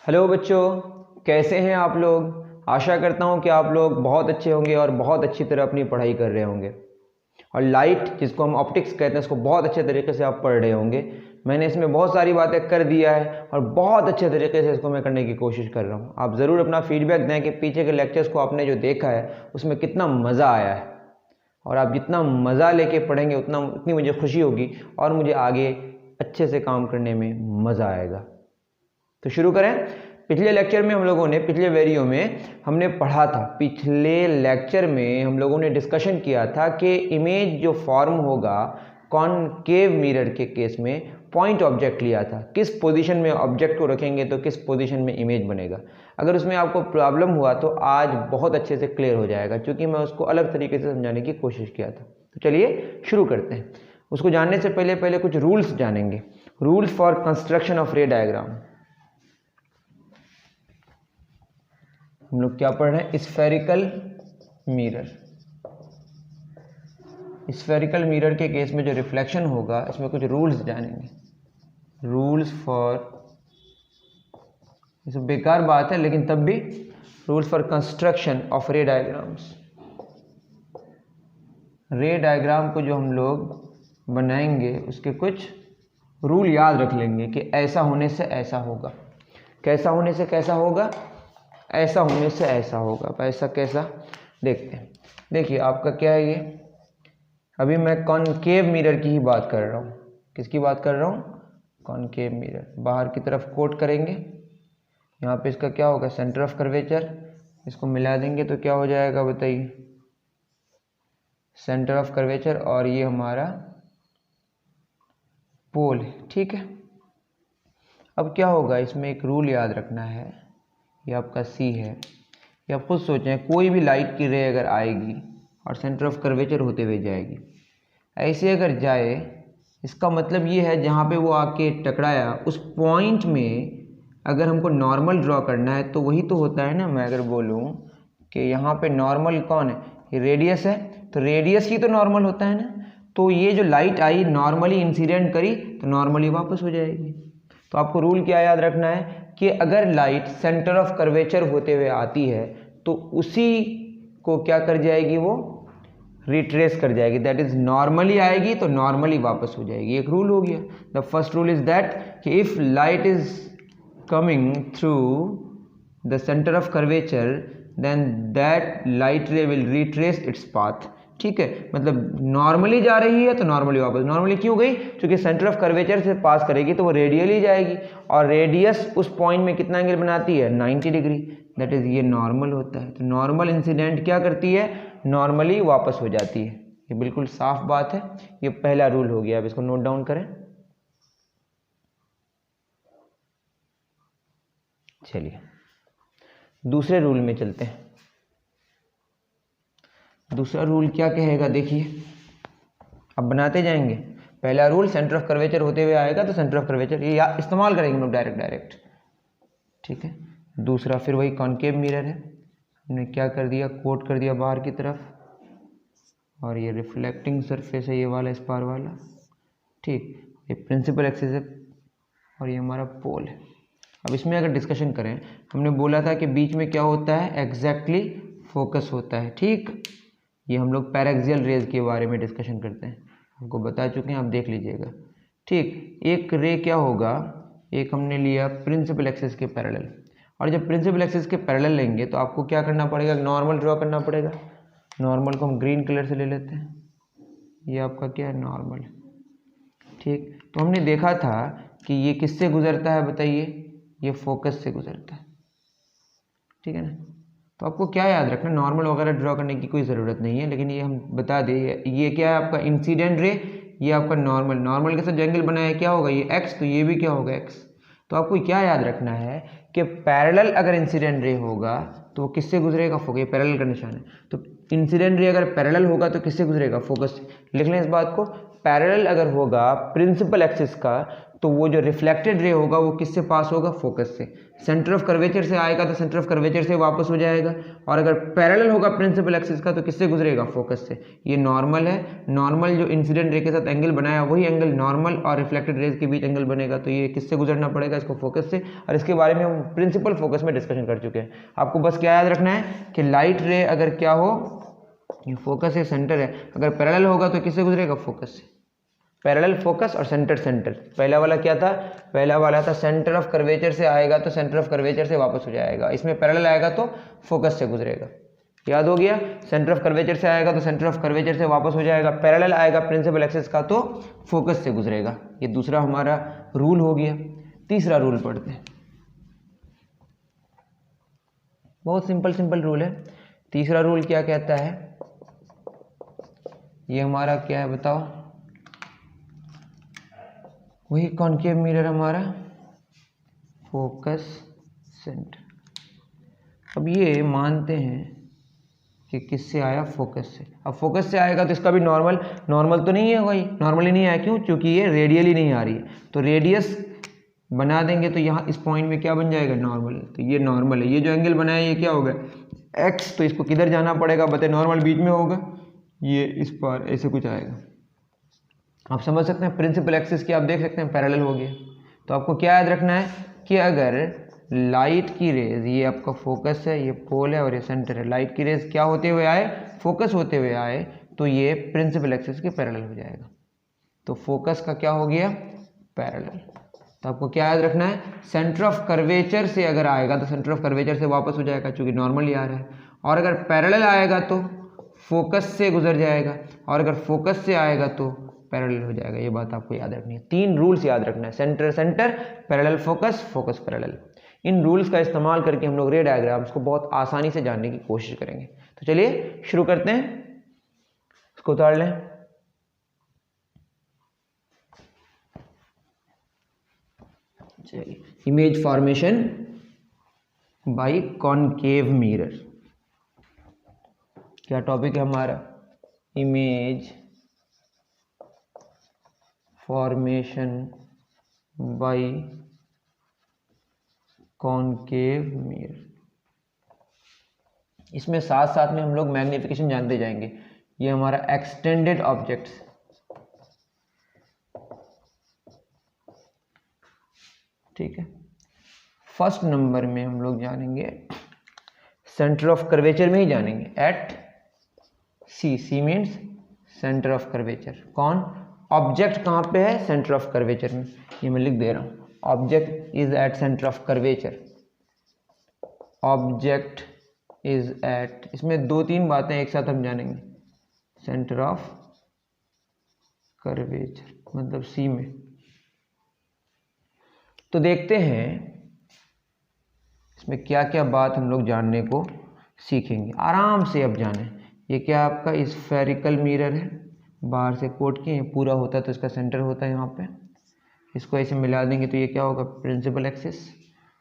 Hello बच्चों, कैसे हैं आप लोग। आशा करता हूं कि आप लोग बहुत अच्छे होंगे और बहुत अच्छी तरह अपनी पढ़ाई कर रहे होंगे और लाइट जिसको हम ऑप्टिक्स कहते हैं उसको बहुत अच्छे तरीके से आप पढ़ रहे होंगे। मैंने इसमें बहुत सारी बातें कर दिया है और बहुत अच्छे तरीके से इसको मैं करने की कोशिश कर रहा हूँ। आप ज़रूर अपना फीडबैक दें कि पीछे के लेक्चर्स को आपने जो देखा है उसमें कितना मज़ा आया है, और आप जितना मज़ा लेके पढ़ेंगे उतनी मुझे खुशी होगी और मुझे आगे अच्छे से काम करने में मज़ा आएगा। तो शुरू करें। पिछले लेक्चर में हम लोगों ने पिछले वीडियो में हमने पढ़ा था, पिछले लेक्चर में हम लोगों ने डिस्कशन किया था कि इमेज जो फॉर्म होगा कॉनकेव मिरर के केस में पॉइंट ऑब्जेक्ट लिया था, किस पोजीशन में ऑब्जेक्ट को रखेंगे तो किस पोजीशन में इमेज बनेगा। अगर उसमें आपको प्रॉब्लम हुआ तो आज बहुत अच्छे से क्लियर हो जाएगा, क्योंकि मैं उसको अलग तरीके से समझाने की कोशिश किया था। तो चलिए शुरू करते हैं। उसको जानने से पहले कुछ रूल्स जानेंगे। रूल्स फॉर कंस्ट्रक्शन ऑफ रे डायग्राम। हम लोग क्या पढ़ रहे हैं? Spherical mirror. स्फेरिकल मिरर के केस में जो रिफ्लेक्शन होगा इसमें कुछ रूल्स जानेंगे। रूल्स फॉर, ये बेकार बात है लेकिन तब भी, रूल्स फॉर कंस्ट्रक्शन ऑफ रे डायग्राम्स। रे डायग्राम को जो हम लोग बनाएंगे उसके कुछ रूल याद रख लेंगे कि ऐसा होने से ऐसा होगा, कैसा होने से कैसा होगा, ऐसा होने से ऐसा होगा। ऐसा कैसा देखते हैं। देखिए आपका क्या है, ये अभी मैं कॉनकेव मिरर की ही बात कर रहा हूँ। किसकी बात कर रहा हूँ? Concave mirror. बाहर की तरफ कोट करेंगे, यहाँ पे इसका क्या होगा? Centre of curvature. इसको मिला देंगे तो क्या हो जाएगा बताइए? सेंटर ऑफ कर्वेचर, और ये हमारा पोल है। ठीक है, अब क्या होगा, इसमें एक रूल याद रखना है। ये आपका सी है। ये आप खुद सोचें, कोई भी लाइट की रे अगर आएगी और सेंटर ऑफ कर्वेचर होते हुए जाएगी, ऐसे अगर जाए, इसका मतलब ये है जहाँ पे वो आके टकराया उस पॉइंट में अगर हमको नॉर्मल ड्रॉ करना है तो वही तो होता है ना। मैं अगर बोलूँ कि यहाँ पे नॉर्मल कौन है? ये रेडियस है, तो रेडियस ही तो नॉर्मल होता है ना। तो ये जो लाइट आई नॉर्मली इंसिडेंट करी तो नॉर्मली वापस हो जाएगी। तो आपको रूल क्या याद रखना है कि अगर लाइट सेंटर ऑफ कर्वेचर होते हुए आती है तो उसी को क्या कर जाएगी? वो रिट्रेस कर जाएगी। दैट इज नॉर्मली आएगी तो नॉर्मली वापस हो जाएगी। एक रूल हो गया। The first rule is that कि if light is coming through the centre of curvature then that light ray will retrace its path. ठीक है, मतलब नॉर्मली जा रही है तो नॉर्मली वापस। नॉर्मली क्यों गई? क्योंकि सेंटर ऑफ कर्वेचर से पास करेगी तो वो रेडियली जाएगी, और रेडियस उस पॉइंट में कितना एंगल बनाती है? 90 डिग्री। दैट इज ये नॉर्मल होता है। तो नॉर्मल इंसिडेंट क्या करती है? नॉर्मली वापस हो जाती है। ये बिल्कुल साफ बात है। ये पहला रूल हो गया। अब इसको नोट डाउन करें। चलिए दूसरे रूल में चलते हैं। दूसरा रूल क्या कहेगा देखिए, अब बनाते जाएंगे। पहला रूल सेंटर ऑफ कर्वेचर होते हुए आएगा तो सेंटर ऑफ कर्वेचर ये इस्तेमाल करेंगे हम लोग डायरेक्ट। ठीक है, दूसरा फिर वही कॉनकेव मिरर है। हमने क्या कर दिया? कोट कर दिया बाहर की तरफ, और ये रिफ्लेक्टिंग सरफेस है ये वाला, इस पार वाला। ठीक, ये प्रिंसिपल एक्सिस है और ये हमारा पोल है। अब इसमें अगर डिस्कशन करें, हमने बोला था कि बीच में क्या होता है? एग्जैक्टली फोकस होता है। ठीक, ये हम लोग पैराक्सियल रेज के बारे में डिस्कशन करते हैं, आपको बता चुके हैं, आप देख लीजिएगा। ठीक, एक रे क्या होगा? एक हमने लिया प्रिंसिपल एक्सिस के पैरेलल, और जब प्रिंसिपल एक्सिस के पैरेलल लेंगे तो आपको क्या करना पड़ेगा? नॉर्मल ड्रॉ करना पड़ेगा। नॉर्मल को हम ग्रीन कलर से ले लेते हैं। ये आपका क्या है? नॉर्मल। ठीक, तो हमने देखा था कि ये किससे गुजरता है बताइए? ये फोकस से गुजरता है। ठीक है ना। तो आपको क्या याद रखना, नॉर्मल वगैरह ड्रॉ करने की कोई ज़रूरत नहीं है, लेकिन ये हम बता दें, ये क्या है आपका? Incident ray. ये आपका नॉर्मल। नॉर्मल के साथ जो एंगल बनाया क्या होगा? ये एक्स, तो ये भी क्या होगा? एक्स। तो आपको क्या याद रखना है कि पैरेलल अगर इंसिडेंट रे होगा तो वो किससे गुजरेगा? फोकस। ये पैरेलल का निशान है। तो इंसिडेंट रे अगर पैरेलल होगा तो किससे गुजरेगा? फोकस से। लिख लें इस बात को। पैरेलल अगर होगा प्रिंसिपल एक्सिस का तो वो जो रिफ्लेक्टेड रे होगा वो किससे पास होगा, फोकस से। सेंटर ऑफ कर्वेचर से आएगा तो सेंटर ऑफ कर्वेचर से वापस हो जाएगा, और अगर पैरेलल होगा प्रिंसिपल एक्सिस का तो किससे गुजरेगा, फोकस से। ये नॉर्मल है, नॉर्मल जो इंसिडेंट रे के साथ एंगल बनाया वही एंगल नॉर्मल और रिफ्लेक्टेड रेज के बीच एंगल बनेगा, तो ये किससे गुजरना पड़ेगा, इसको फोकस से। और इसके बारे में हम प्रिंसिपल फोकस में डिस्कशन कर चुके हैं। आपको बस क्या याद रखना है कि लाइट रे अगर क्या हो, फोकस है, सेंटर है, अगर पैरेलल होगा तो किससे गुजरेगा, फोकस से। पैरेलल, फोकस और सेंटर। सेंटर पहला वाला क्या था, पहला वाला था सेंटर ऑफ कर्वेचर से आएगा तो सेंटर ऑफ कर्वेचर से वापस हो जाएगा, इसमें पैरेलल आएगा तो फोकस से गुजरेगा। याद हो गया, सेंटर ऑफ कर्वेचर से आएगा तो सेंटर ऑफ कर्वेचर से वापस हो जाएगा, पैरेलल आएगा प्रिंसिपल एक्सिस का तो फोकस से गुजरेगा। ये दूसरा हमारा रूल हो गया। तीसरा रूल पढ़ते हैं, बहुत सिंपल रूल है। तीसरा रूल क्या कहता है, ये हमारा क्या है बताओ, वही कॉनकेव मिरर हमारा फोकस सेंटर। अब ये मानते हैं कि किससे आया, फोकस से। अब फोकस से आएगा तो इसका भी नॉर्मल तो नहीं है भाई, नॉर्मली नहीं आया, क्यों, क्योंकि ये रेडियली नहीं आ रही है, तो रेडियस बना देंगे तो यहाँ इस पॉइंट में क्या बन जाएगा, नॉर्मल। तो ये नॉर्मल है, ये जो एंगल बनाया ये क्या होगा, एक्स, तो इसको किधर जाना पड़ेगा, बताए, नॉर्मल बीच में होगा, ये इस पर ऐसे कुछ आएगा। आप समझ सकते हैं प्रिंसिपल एक्सिस की, आप देख सकते हैं पैरेलल हो गया। तो आपको क्या याद रखना है कि अगर लाइट की रेज, ये आपका फोकस है, ये पोल है और ये सेंटर है, लाइट की रेज क्या होते हुए आए, फोकस होते हुए आए, तो ये प्रिंसिपल एक्सिस के पैरेलल हो जाएगा। तो फोकस का क्या हो गया, पैरेलल। तो आपको क्या याद रखना है, सेंटर ऑफ कर्वेचर से अगर आएगा तो सेंटर ऑफ कर्वेचर से वापस हो जाएगा क्योंकि नॉर्मली आ रहा है, और अगर पैरेलल आएगा तो फोकस से गुजर जाएगा, और अगर फोकस से आएगा तो पैरेलल हो जाएगा। ये बात आपको याद रखनी है, 3 रूल्स याद रखना है, centre centre, parallel focus, focus parallel. इन रूल्स का इस्तेमाल करके हम लोग रे डायग्राम्स को बहुत आसानी से जानने की कोशिश करेंगे। तो चलिए शुरू करते हैं, इसको उतार लें। चलिए, image formation by concave mirror, क्या टॉपिक है हमारा, image formation by concave mirror. इसमें साथ साथ में हम लोग मैग्निफिकेशन जानते जाएंगे। ये हमारा एक्सटेंडेड ऑब्जेक्ट्स, ठीक है। फर्स्ट नंबर में हम लोग जानेंगे सेंटर ऑफ कर्वेचर में ही जानेंगे, at C, C means centre of curvature. कौन, ऑब्जेक्ट कहाँ पे है, सेंटर ऑफ कर्वेचर में। ये मैं लिख दे रहा हूँ, object is at centre of curvature, object is at, इसमें 2-3 बातें एक साथ हम जानेंगे, सेंटर ऑफ कर्वेचर मतलब सी में। तो देखते हैं इसमें क्या क्या बात हम लोग जानने को सीखेंगे, आराम से अब जाने। ये क्या आपका स्फेरिकल मिरर है, बाहर से कोट किए, पूरा होता है तो इसका सेंटर होता है यहाँ पे, इसको ऐसे मिला देंगे तो ये क्या होगा, प्रिंसिपल एक्सिस,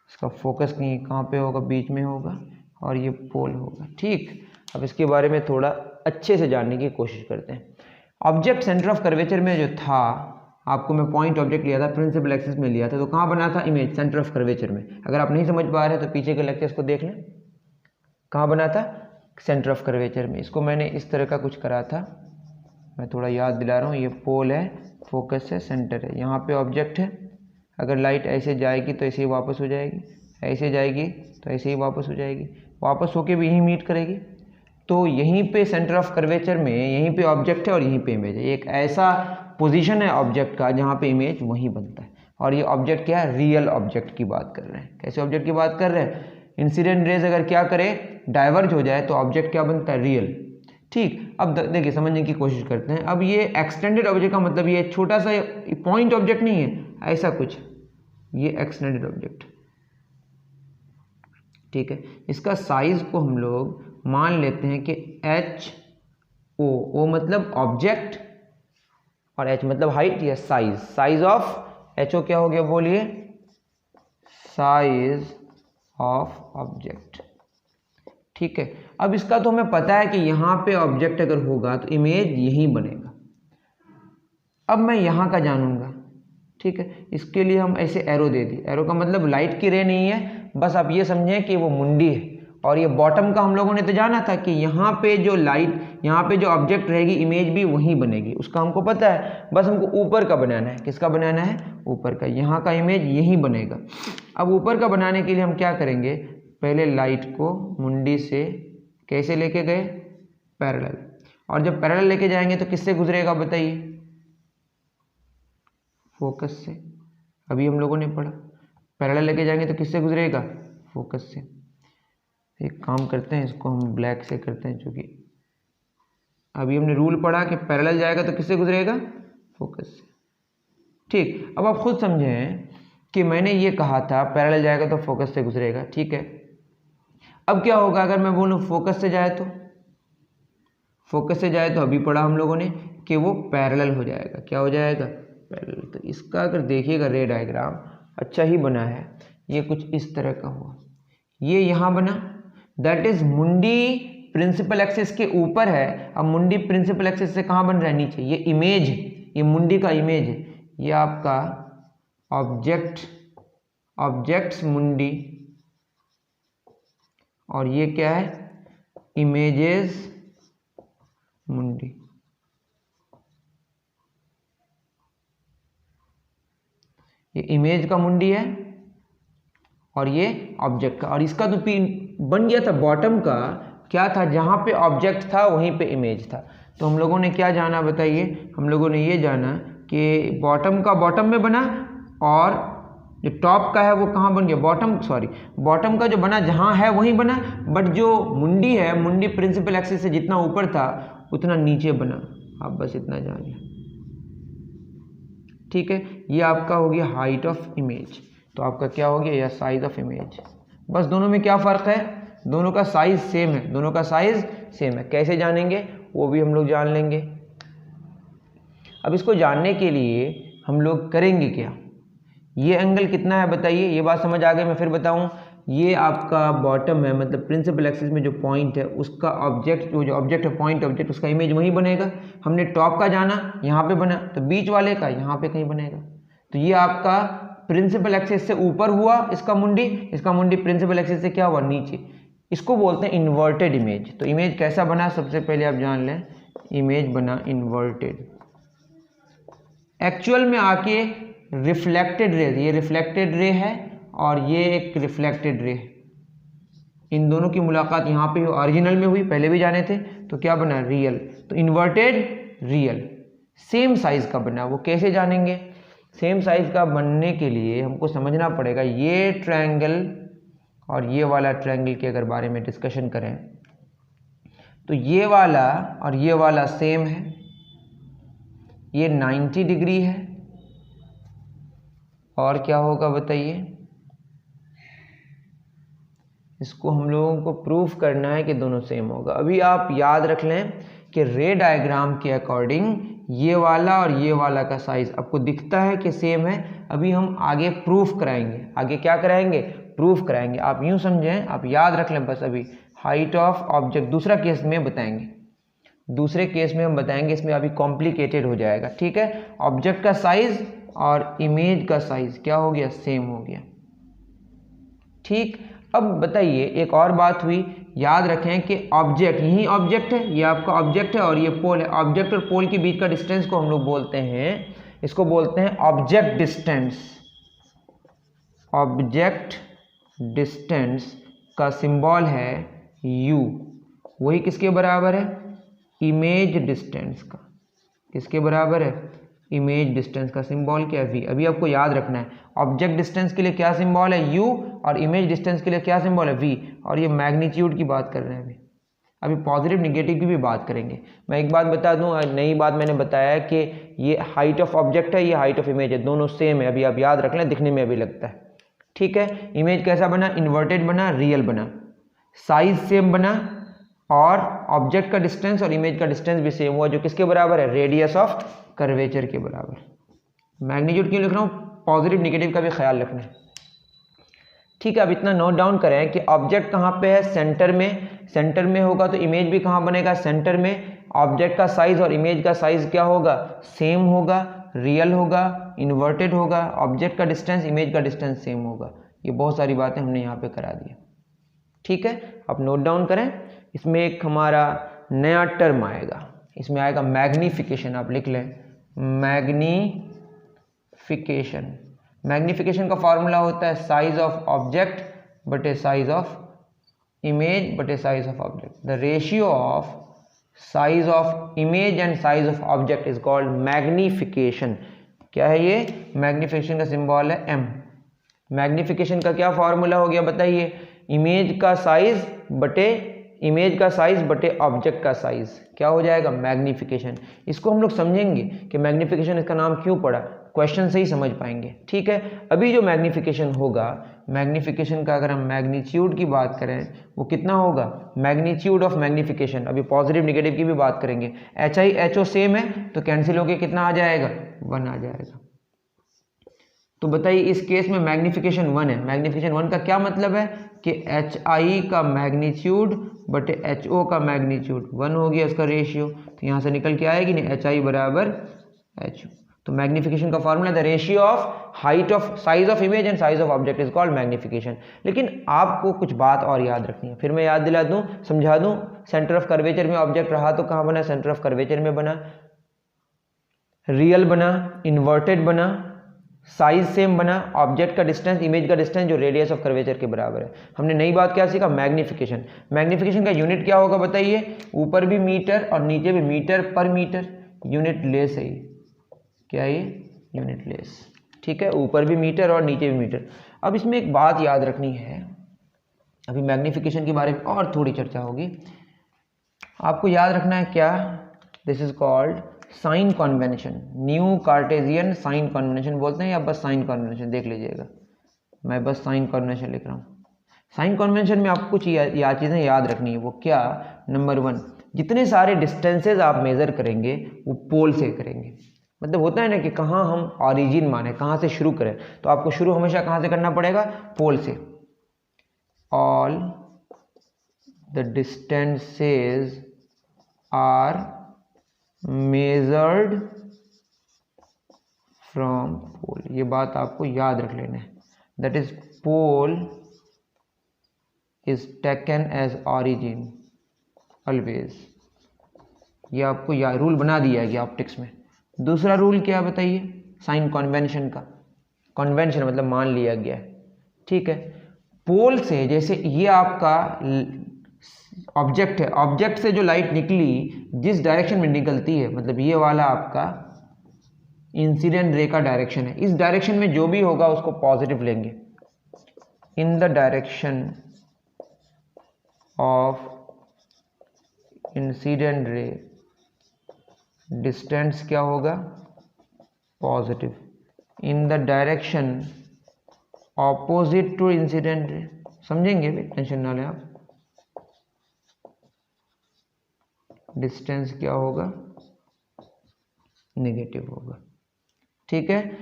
इसका फोकस कहाँ पे होगा, बीच में होगा, और ये पोल होगा, ठीक। अब इसके बारे में थोड़ा अच्छे से जानने की कोशिश करते हैं। ऑब्जेक्ट सेंटर ऑफ कर्वेचर में जो था, आपको मैं पॉइंट ऑब्जेक्ट लिया था, प्रिंसिपल एक्सिस में लिया था, तो कहाँ बना था, इमेज सेंटर ऑफ कर्वेचर में। अगर आप नहीं समझ पा रहे तो पीछे के लेक्चर्स को देख लें, कहाँ बना था, सेंटर ऑफ कर्वेचर में। इसको मैंने इस तरह का कुछ करा था, मैं थोड़ा याद दिला रहा हूँ। ये पोल है, फोकस है, सेंटर है, यहाँ पे ऑब्जेक्ट है। अगर लाइट ऐसे जाएगी तो ऐसे ही वापस हो जाएगी, ऐसे जाएगी तो ऐसे ही वापस हो जाएगी, वापस होके भी यहीं मीट करेगी। तो यहीं पे सेंटर ऑफ कर्वेचर में यहीं पे ऑब्जेक्ट है और यहीं पे इमेज है। एक ऐसा पोजीशन है ऑब्जेक्ट का जहाँ पे इमेज वहीं बनता है। और ये ऑब्जेक्ट क्या है, रियल ऑब्जेक्ट की बात कर रहे हैं। कैसे ऑब्जेक्ट की बात कर रहे हैं, इंसिडेंट रेज अगर क्या करे, डाइवर्ज हो जाए तो ऑब्जेक्ट क्या बनता है, रियल, ठीक। अब देखिए समझने की कोशिश करते हैं। अब ये एक्सटेंडेड ऑब्जेक्ट का मतलब ये छोटा सा पॉइंट ऑब्जेक्ट नहीं है, ऐसा कुछ, ये एक्सटेंडेड ऑब्जेक्ट, ठीक है। इसका साइज को हम लोग मान लेते हैं कि एच ओ मतलब ऑब्जेक्ट और एच मतलब हाइट या size, size of H O क्या हो गया बोलिए, साइज ऑफ ऑब्जेक्ट, ठीक है। अब इसका तो हमें पता है कि यहाँ पे ऑब्जेक्ट अगर होगा तो इमेज यहीं बनेगा। अब मैं यहाँ का जानूंगा, ठीक है, इसके लिए हम ऐसे एरो दे दी। एरो का मतलब लाइट की रे नहीं है, बस आप ये समझें कि वो मुंडी है। और ये बॉटम का हम लोगों ने तो जाना था कि यहाँ पे जो लाइट, यहाँ पे जो ऑब्जेक्ट रहेगी, इमेज भी वहीं बनेगी, उसका हमको पता है। बस हमको ऊपर का बनाना है। किसका बनाना है? ऊपर का। यहाँ का इमेज यहीं बनेगा। अब ऊपर का बनाने के लिए हम क्या करेंगे, पहले लाइट को मुंडी से कैसे लेके गए? पैरेलल। और जब पैरेलल लेके जाएंगे तो किससे गुजरेगा बताइए? फोकस से। अभी हम लोगों ने पढ़ा पैरेलल लेके जाएंगे तो किससे गुजरेगा? फोकस से। एक काम करते हैं, इसको हम ब्लैक से करते हैं, क्योंकि अभी हमने रूल पढ़ा कि पैरेलल जाएगा तो किससे गुजरेगा? फोकस से। ठीक, अब आप खुद समझें कि मैंने ये कहा था पैरेलल जाएगा तो फोकस से गुजरेगा, ठीक है। अब क्या होगा अगर मैं बोलूँ फोकस से जाए तो? फोकस से जाए तो अभी पढ़ा हम लोगों ने कि वो पैरेलल हो जाएगा। क्या हो जाएगा? पैरेलल। तो इसका अगर देखिएगा रे डायग्राम अच्छा ही बना है। ये कुछ इस तरह का हुआ, ये यहाँ बना, दैट इज मुंडी प्रिंसिपल एक्सिस के ऊपर है। अब मुंडी प्रिंसिपल एक्सिस से कहाँ बन रहा है? नीचे। ये इमेज, ये मुंडी का इमेज है, ये आपका ऑब्जेक्ट्स मुंडी, और ये क्या है? इमेजेस मुंडी। ये इमेज का मुंडी है और ये ऑब्जेक्ट का। और इसका तो बन गया था बॉटम का, क्या था? जहां पे ऑब्जेक्ट था वहीं पे इमेज था। तो हम लोगों ने क्या जाना बताइए? हम लोगों ने ये जाना कि बॉटम का बॉटम में बना, और जो टॉप का है वो कहाँ बन गया? बॉटम का जो बना जहां है वहीं बना, बट जो मुंडी है, मुंडी प्रिंसिपल एक्सिस से जितना ऊपर था उतना नीचे बना। आप बस इतना जानिए, ठीक है। ये आपका हो गया हाइट ऑफ इमेज। तो आपका क्या हो गया? या साइज ऑफ इमेज। बस दोनों में क्या फ़र्क है? दोनों का साइज सेम है, दोनों का साइज सेम है। कैसे जानेंगे वो भी हम लोग जान लेंगे। अब इसको जानने के लिए हम लोग करेंगे क्या? ये एंगल कितना है बताइए? ये बात समझ आ गई? मैं फिर बताऊं। ये आपका बॉटम है, मतलब प्रिंसिपल एक्सिस में जो पॉइंट है उसका ऑब्जेक्ट, जो ऑब्जेक्ट है, पॉइंट ऑब्जेक्ट, उसका इमेज वहीं बनेगा। हमने टॉप का जाना, यहाँ पे बना, तो बीच वाले का यहाँ पे कहीं बनेगा। तो ये आपका प्रिंसिपल एक्सिस से ऊपर हुआ इसका मुंडी प्रिंसिपल एक्सिस से क्या हुआ? नीचे। इसको बोलते हैं इन्वर्टेड इमेज। तो इमेज कैसा बना सबसे पहले आप जान लें। इमेज बना इन्वर्टेड। एक्चुअल में आके रिफ्लेक्टेड रे, ये रिफ्लेक्टेड रे है और ये एक रिफ्लेक्टेड रे है। इन दोनों की मुलाकात यहाँ पे ओरिजिनल में हुई, पहले भी जाने थे, तो क्या बना? रियल। तो इन्वर्टेड रियल सेम साइज का बना। वो कैसे जानेंगे? सेम साइज का बनने के लिए हमको समझना पड़ेगा ये ट्रायंगल और ये वाला ट्रायंगल के अगर बारे में डिस्कशन करें तो ये वाला और ये वाला सेम है। ये 90 डिग्री है, और क्या होगा बताइए? इसको हम लोगों को प्रूफ करना है कि दोनों सेम होगा। अभी आप याद रख लें कि रे डायग्राम के अकॉर्डिंग ये वाला और ये वाला का साइज आपको दिखता है कि सेम है। अभी हम आगे प्रूफ कराएंगे। आगे क्या कराएंगे? प्रूफ कराएंगे। आप यूं समझें, आप याद रख लें बस। अभी हाइट ऑफ ऑब्जेक्ट दूसरा केस में बताएंगे, दूसरे केस में हम बताएंगे। इसमें अभी कॉम्प्लिकेटेड हो जाएगा, ठीक है। ऑब्जेक्ट का साइज और इमेज का साइज क्या हो गया? सेम हो गया, ठीक। अब बताइए एक और बात हुई, याद रखें कि ऑब्जेक्ट, यही ऑब्जेक्ट है, ये आपका ऑब्जेक्ट है और ये पोल है। ऑब्जेक्ट और पोल के बीच का डिस्टेंस को हम लोग बोलते हैं, इसको बोलते हैं ऑब्जेक्ट डिस्टेंस। ऑब्जेक्ट डिस्टेंस का सिंबल है u। वही किसके बराबर है? इमेज डिस्टेंस का। किसके बराबर है? इमेज डिस्टेंस का सिंबल क्या है? v। अभी आपको याद रखना है ऑब्जेक्ट डिस्टेंस के लिए क्या सिंबल है? u, और इमेज डिस्टेंस के लिए क्या सिंबल है? v। और ये मैग्नीट्यूड की बात कर रहे हैं। अभी पॉजिटिव निगेटिव की भी बात करेंगे। मैं एक बात बता दूं, नई बात मैंने बताया है कि ये हाइट ऑफ ऑब्जेक्ट है, ये हाइट ऑफ इमेज है, दोनों सेम है। अभी आप याद रख लें, दिखने में अभी लगता है, ठीक है। इमेज कैसा बना? इन्वर्टेड बना, रियल बना, साइज सेम बना, और ऑब्जेक्ट का डिस्टेंस और इमेज का डिस्टेंस भी सेम हुआ, जो किसके बराबर है? रेडियस ऑफ कर्वेचर के बराबर। मैग्नीट्यूड क्यों लिख रहा हूँ? पॉजिटिव निगेटिव का भी ख्याल रखना है, ठीक है। अब इतना नोट डाउन करें कि ऑब्जेक्ट कहाँ पे है? सेंटर में। सेंटर में होगा तो इमेज भी कहाँ बनेगा? सेंटर में। ऑब्जेक्ट का साइज और इमेज का साइज क्या होगा? सेम होगा। रियल होगा, इन्वर्टेड होगा, ऑब्जेक्ट का डिस्टेंस, इमेज का डिस्टेंस सेम होगा। ये बहुत सारी बातें हमने यहाँ पे करा दी। ठीक है, आप नोट डाउन करें। इसमें एक हमारा नया टर्म आएगा, इसमें आएगा मैग्निफिकेशन। आप लिख लें मैग्निफिकेशन। मैग्निफिकेशन का फॉर्मूला होता है साइज ऑफ ऑब्जेक्ट बटे साइज ऑफ इमेज बटे size of object. The ratio of size of image and size of object is called magnification. क्या है ये? मैग्निफिकेशन का सिंबल है m। मैग्निफिकेशन का क्या फॉर्मूला हो गया बताइए? इमेज का साइज बटे ऑब्जेक्ट का साइज क्या हो जाएगा? मैग्निफिकेशन। इसको हम लोग समझेंगे कि मैग्निफिकेशन इसका नाम क्यों पड़ा, क्वेश्चन से ही समझ पाएंगे। ठीक है, अभी जो मैग्निफिकेशन होगा, मैग्निफिकेशन का अगर हम मैग्नीट्यूड की बात करें वो कितना होगा? Magnitude of magnification. अभी पॉजिटिव नेगेटिव की भी बात करेंगे। H I H O same है तो कैंसिल होके कितना आ जाएगा? 1 आ जाएगा। तो बताइए इस केस में मैग्निफिकेशन 1 है। मैग्निफिकेशन 1 का क्या मतलब है कि एच आई का मैग्नीट्यूड बटे एच ओ का मैग्नीट्यूड 1 हो गया इसका रेशियो। तो यहाँ से निकल के आएगी नहीं, एच आई बराबर एच ओ। तो मैग्निफिकेशन का formula the ratio of height of size of image and size of object is called magnification. लेकिन आपको कुछ बात और याद रखनी है, फिर मैं याद दिला दूं, समझा दूं। सेंटर ऑफ कर्वेचर में ऑब्जेक्ट रहा तो कहाँ बना? सेंटर ऑफ कर्वेचर में बना, रियल बना, इन्वर्टेड बना, साइज सेम बना, ऑब्जेक्ट का डिस्टेंस, इमेज का डिस्टेंस जो रेडियस ऑफ कर्वेचर के बराबर है। हमने नई बात क्या सीखा? मैग्निफिकेशन। मैग्निफिकेशन का यूनिट क्या होगा बताइए? ऊपर भी मीटर और नीचे भी मीटर पर मीटर। यूनिट लेस है ये, क्या है ये? Unit less. ठीक है, ऊपर भी मीटर और नीचे भी मीटर। अब इसमें एक बात याद रखनी है, अभी मैग्निफिकेशन के बारे में और थोड़ी चर्चा होगी। आपको याद रखना है क्या? This is called sign convention. New Cartesian sign convention बोलते हैं, या बस साइन कन्वेंशन देख लीजिएगा। मैं बस साइन कन्वेंशन लिख रहा हूँ। साइन कन्वेंशन में आपको कुछ चीज़ें याद रखनी है। वो क्या? नंबर 1, जितने सारे डिस्टेंसेज आप मेजर करेंगे वो पोल से करेंगे। मतलब होता है ना कि कहाँ हम ऑरिजिन माने, कहाँ से शुरू करें, तो आपको शुरू हमेशा कहाँ से करना पड़ेगा? पोल से। All the distances are measured from pole. ये बात आपको याद रख लेना है। That is pole is taken as origin always. ये आपको रूल बना दिया है ऑप्टिक्स में। दूसरा रूल क्या बताइए? साइन कन्वेंशन का। कन्वेंशन मतलब मान लिया गया है। ठीक है, पोल से, जैसे ये आपका ऑब्जेक्ट है, ऑब्जेक्ट से जो लाइट निकली जिस डायरेक्शन में निकलती है, मतलब ये वाला आपका इंसिडेंट रे का डायरेक्शन है। इस डायरेक्शन में जो भी होगा उसको पॉजिटिव लेंगे। In the direction of incident ray distance क्या होगा? Positive. In the direction opposite to incident ray, समझेंगे भी, टेंशन ना लें आप, डिस्टेंस क्या होगा? नेगेटिव होगा। ठीक है,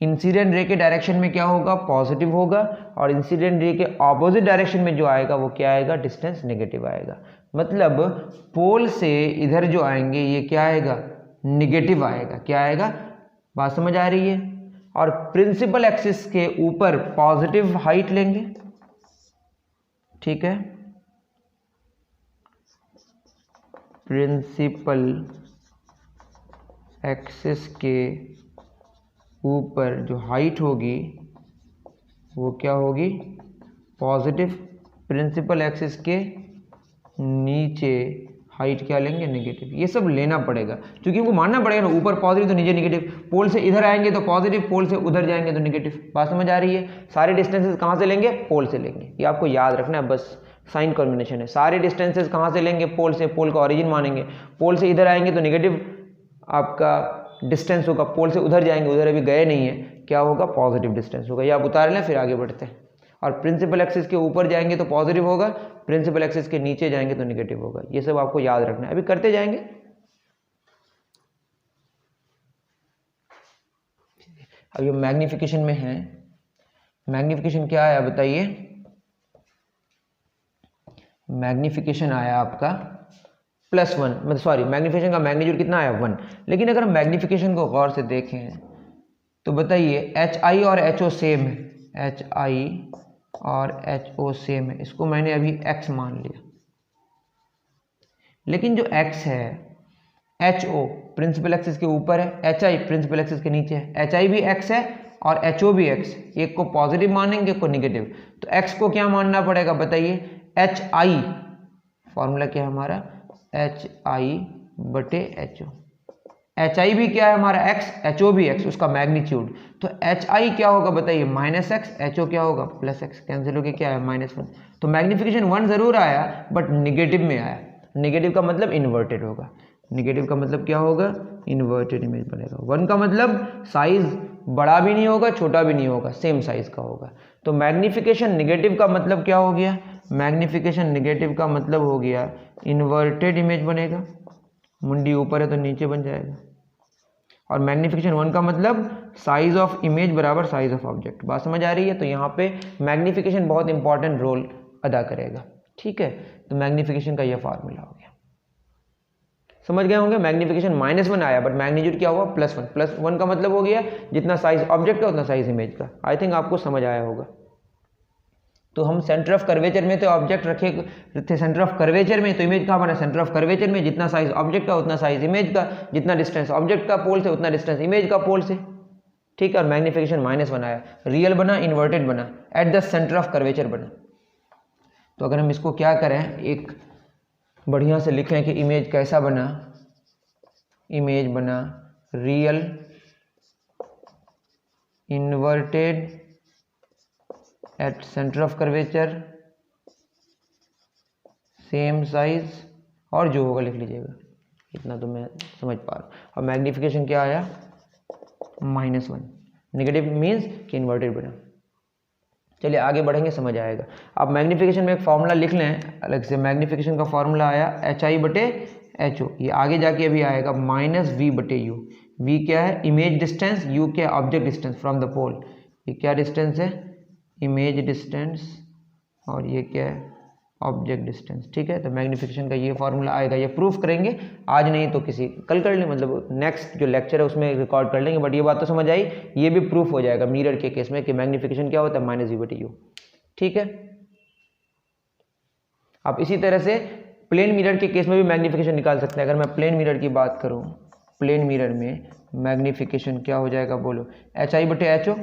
इंसिडेंट रे के डायरेक्शन में क्या होगा? पॉजिटिव होगा, और इंसिडेंट रे के ऑपोजिट डायरेक्शन में जो आएगा वो क्या आएगा? डिस्टेंस नेगेटिव आएगा। मतलब पोल से इधर जो आएंगे ये क्या आएगा? नेगेटिव आएगा। क्या आएगा? बात समझ आ रही है? और प्रिंसिपल एक्सिस के ऊपर पॉजिटिव हाइट लेंगे। ठीक है, प्रिंसिपल एक्सिस के ऊपर जो हाइट होगी वो क्या होगी? पॉजिटिव। प्रिंसिपल एक्सिस के नीचे हाइट क्या लेंगे? नेगेटिव। ये सब लेना पड़ेगा क्योंकि उनको मानना पड़ेगा ना, ऊपर पॉजिटिव तो नीचे नेगेटिव। पोल से इधर आएंगे तो पॉजिटिव, पोल से उधर जाएंगे तो नेगेटिव। बात समझ आ रही है? सारे डिस्टेंसेस कहाँ से लेंगे? पोल से लेंगे। ये आपको याद रखना है, बस साइन कॉम्बिनेशन है। सारे डिस्टेंसेस कहाँ से लेंगे? पोल से। पोल का ऑरिजिन मानेंगे। पोल से इधर आएंगे तो नेगेटिव आपका डिस्टेंस होगा, पोल से उधर जाएंगे, उधर अभी गए नहीं है, क्या होगा? पॉजिटिव डिस्टेंस होगा। ये आप उतार लें, फिर आगे बढ़ते हैं। और प्रिंसिपल एक्सिस के ऊपर जाएंगे तो पॉजिटिव होगा, प्रिंसिपल एक्सिस के नीचे जाएंगे तो नेगेटिव होगा। ये सब आपको याद रखना है, अभी करते जाएंगे। अब ये मैग्निफिकेशन में है। मैग्निफिकेशन क्या आया बताइए? मैग्निफिकेशन आया आपका +1, मतलब सॉरी मैग्नीफिकेशन का मैग्नीट्यूड कितना आया 1। लेकिन अगर हम मैग्नीफिकेशन को गौर से देखें तो बताइए HI और HO सेम है, HI और HO सेम है, इसको मैंने अभी x मान लिया। लेकिन जो x है HO प्रिंसिपल एक्सिस के ऊपर है, HI प्रिंसिपल एक्सिस के नीचे है। HI भी x है और HO भी x, एक को पॉजिटिव मानेंगे, एक को निगेटिव। तो x को क्या मानना पड़ेगा बताइए, HI, फॉर्मूला क्या है हमारा HI बटे HO। HI भी क्या है हमारा x, HO भी x, उसका मैग्नीट्यूड। तो HI क्या होगा बताइए -x, HO क्या होगा +x, कैंसिल होके क्या है -1। तो मैग्नीफिकेशन 1 जरूर आया बट निगेटिव में आया। निगेटिव का मतलब इन्वर्टेड होगा, निगेटिव का मतलब क्या होगा, इन्वर्टेड इमेज बनेगा। 1 का मतलब साइज बड़ा भी नहीं होगा छोटा भी नहीं होगा, सेम साइज का होगा। तो मैग्नीफिकेशन निगेटिव का मतलब क्या हो गया, मैग्नीफिकेशन निगेटिव का मतलब हो गया इन्वर्टेड इमेज बनेगा, मुंडी ऊपर है तो नीचे बन जाएगा। और मैग्नीफिकेशन 1 का मतलब साइज ऑफ इमेज बराबर साइज ऑफ ऑब्जेक्ट। बात समझ आ रही है? तो यहाँ पे मैग्नीफिकेशन बहुत इंपॉर्टेंट रोल अदा करेगा, ठीक है। तो मैग्नीफिकेशन का यह फार्मूला हो गया, समझ गए होंगे। मैग्नीफिकेशन -1 आया बट मैग्नीट्यूड क्या हुआ +1। +1 का मतलब हो गया जितना साइज ऑब्जेक्ट का उतना साइज इमेज का। आई थिंक आपको समझ आया होगा। तो हम सेंटर ऑफ कर्वेचर में तो ऑब्जेक्ट रखे थे, सेंटर ऑफ कर्वेचर में, तो इमेज कहाँ बना, सेंटर ऑफ कर्वेचर में। जितना साइज ऑब्जेक्ट का उतना साइज इमेज का, जितना डिस्टेंस ऑब्जेक्ट का पोल से उतना डिस्टेंस इमेज का पोल से, ठीक है। और मैग्नीफिकेशन -1 आया, रियल बना, इन्वर्टेड बना, at the centre of curvature बना। तो अगर हम इसको क्या करें, एक बढ़िया से लिखें कि इमेज कैसा बना, इमेज बना real inverted eight centre of curvature, same size, और जो होगा लिख लीजिएगा, इतना तो मैं समझ पा रहा हूँ। और मैग्नीफिकेशन क्या आया -1, नेगेटिव मीन्स कि इन्वर्टेड बना। चलिए आगे बढ़ेंगे, समझ आएगा। आप मैग्नीफिकेशन में एक फॉर्मूला लिख लें अलग से। मैग्नीफिकेशन का फॉर्मूला आया HI बटे HO, ये आगे जाके अभी आएगा -V बटे U। V क्या है, इमेज डिस्टेंस, U क्या है, ऑब्जेक्ट डिस्टेंस फ्रॉम द पोल। ये क्या डिस्टेंस है, इमेज डिस्टेंस, और ये क्या है, ऑब्जेक्ट डिस्टेंस, ठीक है। तो मैग्नीफिकेशन का ये फॉर्मूला आएगा, ये प्रूफ करेंगे आज नहीं तो किसी कल कर लें, मतलब नेक्स्ट जो लेक्चर है उसमें रिकॉर्ड कर लेंगे। बट ये बात तो समझ आई, ये भी प्रूफ हो जाएगा मिरर के केस में कि मैग्नीफिकेशन क्या होता है -V बटे U, ठीक है। आप इसी तरह से प्लेन मिरर के केस में भी मैग्नीफिकेशन निकाल सकते हैं। अगर मैं प्लेन मिरर की बात करूं, प्लेन मिरर में मैग्नीफिकेशन क्या हो जाएगा बोलो, HI बटे HO,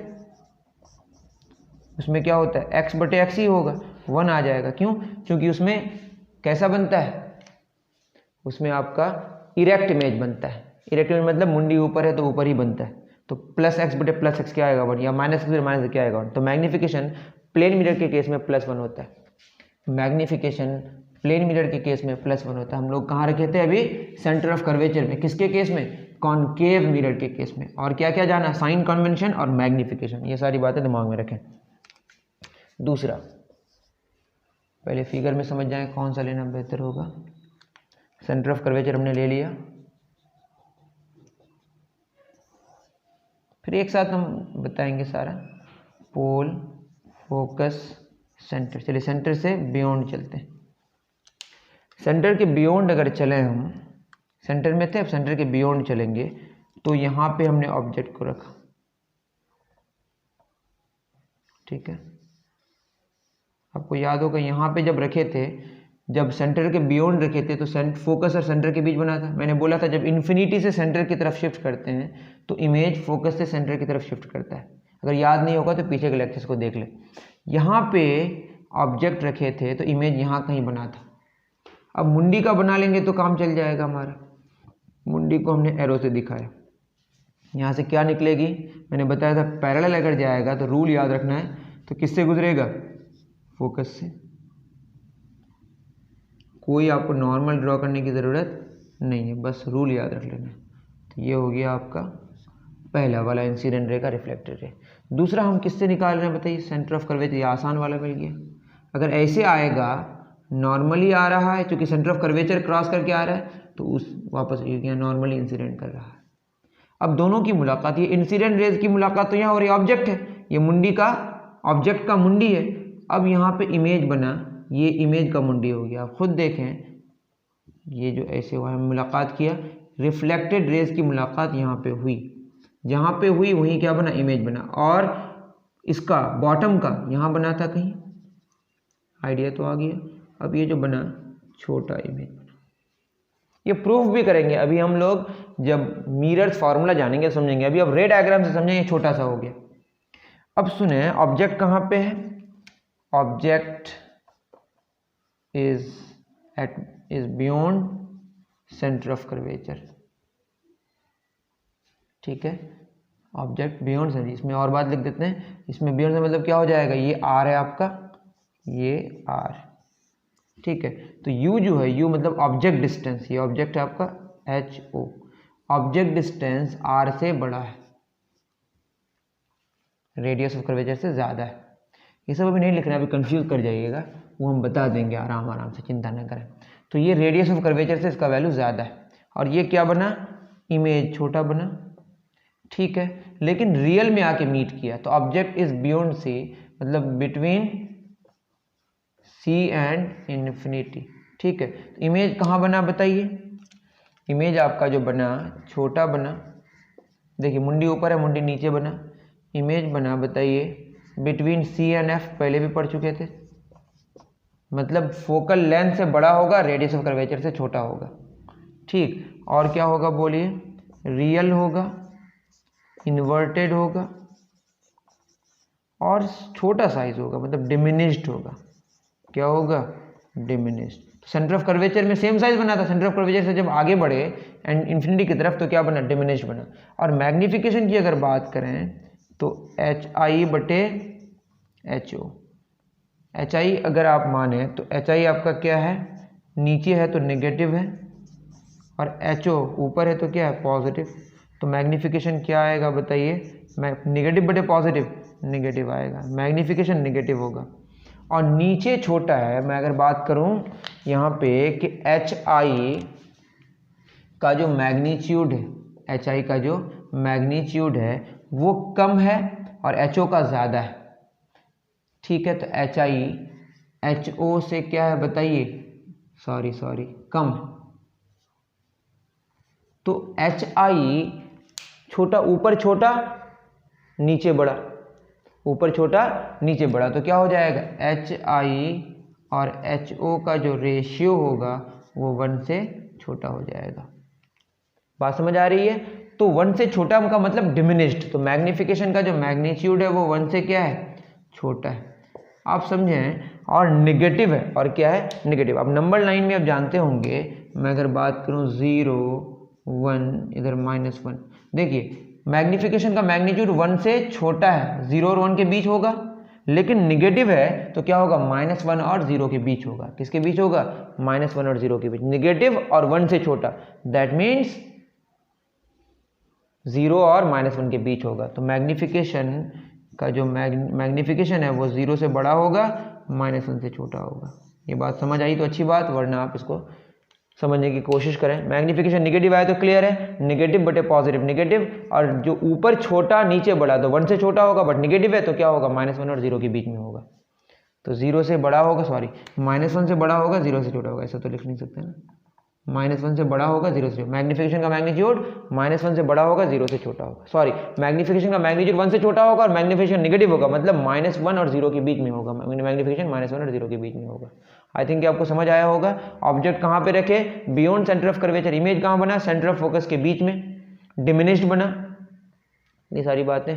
उसमें क्या होता है x बटे x ही होगा, 1 आ जाएगा। क्यों, क्योंकि उसमें कैसा बनता है, उसमें आपका इरेक्ट इमेज बनता है। इरेक्ट इमेज मतलब मुंडी ऊपर है तो ऊपर ही बनता है। तो +x बटे +x क्या आएगा 1, या -x बटे -x क्या आएगा 1। तो मैग्नीफिकेशन प्लेन मिरर के केस में +1 होता है। मैग्नीफिकेशन प्लेन मिरर के केस में +1 होता है। हम लोग कहाँ रखे थे अभी, सेंटर ऑफ कर्वेचर में। किसके केस में, कॉनकेव मिरर के केस में। और क्या क्या जाना, साइन कन्वेंशन और मैग्नीफिकेशन, ये सारी बातें दिमाग में रखें। दूसरा, पहले फिगर में समझ जाएं कौन सा लेना बेहतर होगा। सेंटर ऑफ कर्वेचर हमने ले लिया, फिर एक साथ हम बताएंगे सारा, पोल, फोकस, सेंटर। चलिए सेंटर से बियॉन्ड चलते हैं। सेंटर के बियॉन्ड अगर चलें हम, सेंटर में थे अब सेंटर के बियॉन्ड चलेंगे, तो यहाँ पे हमने ऑब्जेक्ट को रखा, ठीक है। आपको याद होगा यहाँ पे जब रखे थे, जब सेंटर के बियॉन्ड रखे थे तो फोकस और सेंटर के बीच बना था। मैंने बोला था जब इन्फिनिटी से सेंटर की तरफ शिफ्ट करते हैं तो इमेज फोकस से सेंटर की तरफ शिफ्ट करता है। अगर याद नहीं होगा तो पीछे के लेक्चर्स को देख ले। यहाँ पे ऑब्जेक्ट रखे थे तो इमेज यहाँ कहीं बना था। अब मुंडी का बना लेंगे तो काम चल जाएगा हमारा। मुंडी को हमने एरो से दिखाया, यहाँ से क्या निकलेगी, मैंने बताया था पैरेलल अगर जाएगा तो रूल याद रखना है, तो किससे गुजरेगा, फोकस से। कोई आपको नॉर्मल ड्रॉ करने की ज़रूरत नहीं है, बस रूल याद रख लेना। तो ये हो गया आपका पहला वाला इंसिडेंट रे का रिफ्लेक्टेड रे। दूसरा हम किससे निकाल रहे हैं बताइए, सेंटर ऑफ कर्वेचर। ये आसान वाला मिल गया। अगर ऐसे आएगा, नॉर्मली आ रहा है क्योंकि सेंटर ऑफ कर्वेचर क्रॉस करके आ रहा है, तो उस वापस नॉर्मली इंसिडेंट कर रहा है। अब दोनों की मुलाकात, ये इंसिडेंट रेज की मुलाकात तो यहाँ हो रही है, ऑब्जेक्ट है, ये मुंडी का, ऑब्जेक्ट का मुंडी है। अब यहाँ पे इमेज बना, ये इमेज का मुंडी हो गया। आप खुद देखें, ये जो ऐसे हुआ है, मुलाकात किया, रिफ्लेक्टेड रेज की मुलाकात यहाँ पे हुई, जहाँ पे हुई वहीं क्या बना, इमेज बना। और इसका बॉटम का यहाँ बना था कहीं, आइडिया तो आ गया। अब ये जो बना छोटा इमेज बना, ये प्रूफ भी करेंगे अभी हम लोग जब मिरर्स फार्मूला जानेंगे समझेंगे। अभी अब रे डायग्राम से समझेंगे, छोटा सा हो गया। अब सुने, ऑब्जेक्ट कहाँ पे है, object is beyond centre of curvature, ठीक है, ऑब्जेक्ट बियॉन्ड सेंटर। इसमें और बात लिख देते हैं, इसमें बियॉन्ड से मतलब क्या हो जाएगा, ये आर है आपका, ये आर, ठीक है। तो यू जो है, यू मतलब ऑब्जेक्ट डिस्टेंस, ये ऑब्जेक्ट है आपका H O, object distance R से बड़ा है, रेडियस ऑफ कर्वेचर से ज़्यादा है। ये सब अभी नहीं लिखना, अभी कंफ्यूज कर जाइएगा, वो हम बता देंगे आराम आराम से, चिंता न करें। तो ये रेडियस ऑफ कर्वेचर से इसका वैल्यू ज़्यादा है, और ये क्या बना, इमेज छोटा बना, ठीक है। लेकिन रियल में आके मीट किया, तो ऑब्जेक्ट इज बियॉन्ड सी मतलब बिटवीन सी एंड इन्फिनिटी, ठीक है। इमेज कहाँ बना बताइए, इमेज आपका जो बना छोटा बना, देखिए मुंडी ऊपर है, मुंडी नीचे बना, इमेज बना बताइए बिटवीन सी एंड एफ, पहले भी पढ़ चुके थे, मतलब फोकल लेंथ से बड़ा होगा, रेडियस ऑफ कर्वेचर से छोटा होगा, ठीक। और क्या होगा बोलिए, रियल होगा, इन्वर्टेड होगा, और छोटा साइज होगा, मतलब डिमिनिश्ड होगा। क्या होगा, डिमिनिश्ड। सेंटर ऑफ कर्वेचर में सेम साइज बना था, सेंटर ऑफ कर्वेचर से जब आगे बढ़े एंड इन्फिनिटी की तरफ तो क्या बना, डिमिनिश्ड बना। और मैग्निफिकेशन की अगर बात करें तो एच आई बटे एच ओ, एच आई अगर आप माने तो एच आई आपका क्या है, नीचे है तो नेगेटिव है, और एच ओ ऊपर है तो क्या है, पॉजिटिव। तो मैग्निफिकेशन क्या आएगा बताइए, नेगेटिव बटे पॉजिटिव, नेगेटिव आएगा, मैग्निफिकेशन नेगेटिव होगा। और नीचे छोटा है, मैं अगर बात करूं यहाँ पे कि एच आई का जो मैग्नीट्यूड है, एच आई का जो मैग्नीट्यूड है वो कम है और एच ओ का ज़्यादा है, ठीक है। तो एच आई एच ओ से क्या है बताइए, सॉरी कम है। तो एच आई छोटा, ऊपर छोटा नीचे बड़ा, ऊपर छोटा नीचे बड़ा, तो क्या हो जाएगा, एच आई और एच ओ का जो रेशियो होगा वो 1 से छोटा हो जाएगा। बात समझ आ रही है। तो 1 से छोटा का मतलब डिमिनिश्ड, तो मैग्निफिकेशन का जो मैग्नीट्यूड है वो 1 से क्या है, छोटा है, आप समझें। और नेगेटिव है, और क्या है, नेगेटिव। अब नंबर लाइन में आप जानते होंगे, मैं अगर बात करूं 0 1 इधर -1, देखिए मैग्निफिकेशन का मैग्नीट्यूड 1 से छोटा है, 0 और 1 के बीच होगा, लेकिन निगेटिव है तो क्या होगा, -1 और 0 के बीच होगा। किसके बीच होगा, -1 और 0 के बीच, निगेटिव और 1 से छोटा, दैट मीन्स 0 और -1 के बीच होगा। तो मैग्निफिकेशन का जो मैग्निफिकेशन है वो 0 से बड़ा होगा, -1 से छोटा होगा। ये बात समझ आई तो अच्छी बात, वरना आप इसको समझने की कोशिश करें। मैग्निफिकेशन नेगेटिव आए तो क्लियर है, नेगेटिव बटे पॉजिटिव नेगेटिव, और जो ऊपर छोटा नीचे बड़ा, तो 1 से छोटा होगा बट नेगेटिव है तो क्या होगा, -1 और 0 के बीच में होगा। तो 0 से बड़ा होगा, सॉरी -1 से बड़ा होगा, 0 से छोटा होगा, ऐसा तो लिख नहीं सकते ना, -1 से बड़ा होगा, 0 से, मैग्निफिकेशन का मैग्नीट्यूड -1 से बड़ा होगा, 0 से छोटा होगा, सॉरी मैग्निफिकेशन का मैग्नीट्यूड 1 से छोटा होगा और मैग्निफिकेशन नेगेटिव होगा, मतलब -1 और 0 के बीच में होगा, मैग्निफिकेशन -1 और 0 के बीच में होगा। आई थिंक आपको समझ आया होगा। ऑब्जेक्ट कहाँ पे रखे, beyond centre of curvature, image कहाँ बना, सेंटर ऑफ फोकस के बीच में, डिमिनिश्ड बना, ये सारी बातें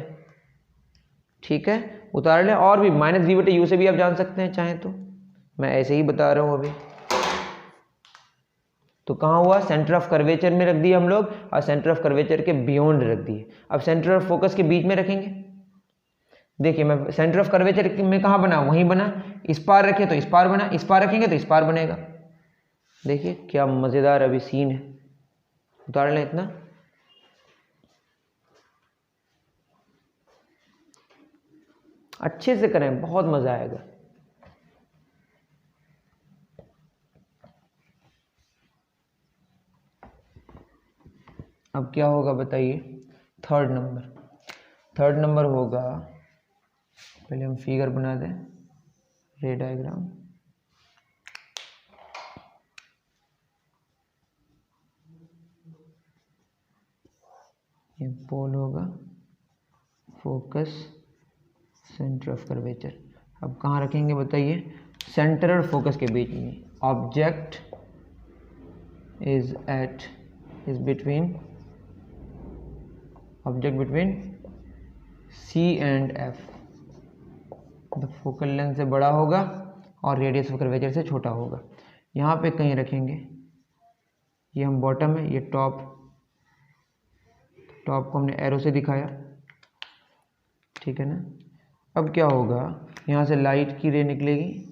ठीक है, उतार लें। और भी -v/u से भी आप जान सकते हैं चाहें तो, मैं ऐसे ही बता रहा हूँ अभी। तो कहाँ हुआ, सेंटर ऑफ कर्वेचर में रख दिए हम लोग, और सेंटर ऑफ कर्वेचर के बियॉन्ड रख दिए। अब सेंटर ऑफ फोकस के बीच में रखेंगे, देखिए मैं सेंटर ऑफ कर्वेचर में कहाँ बना, वहीं बना, इस पार रखे तो इस पार बना, इस पार रखेंगे तो इस पार बनेगा। देखिए क्या मज़ेदार अभी सीन है, उतार लें इतना। अच्छे से करें, बहुत मज़ा आएगा। अब क्या होगा बताइए, थर्ड नंबर होगा, पहले हम फिगर बना दें, रे डायग्राम। ये पोल होगा, फोकस, सेंटर ऑफ कर्वेचर। अब कहाँ रखेंगे बताइए? सेंटर और फोकस के बीच में। Object is between C and F। The focal length से बड़ा होगा और रेडियस ऑफ कर्वेचर से छोटा होगा। यहाँ पे कहीं रखेंगे, ये हम बॉटम है, ये टॉप को हमने एरो से दिखाया, ठीक है ना। अब क्या होगा, यहाँ से लाइट की रे निकलेगी,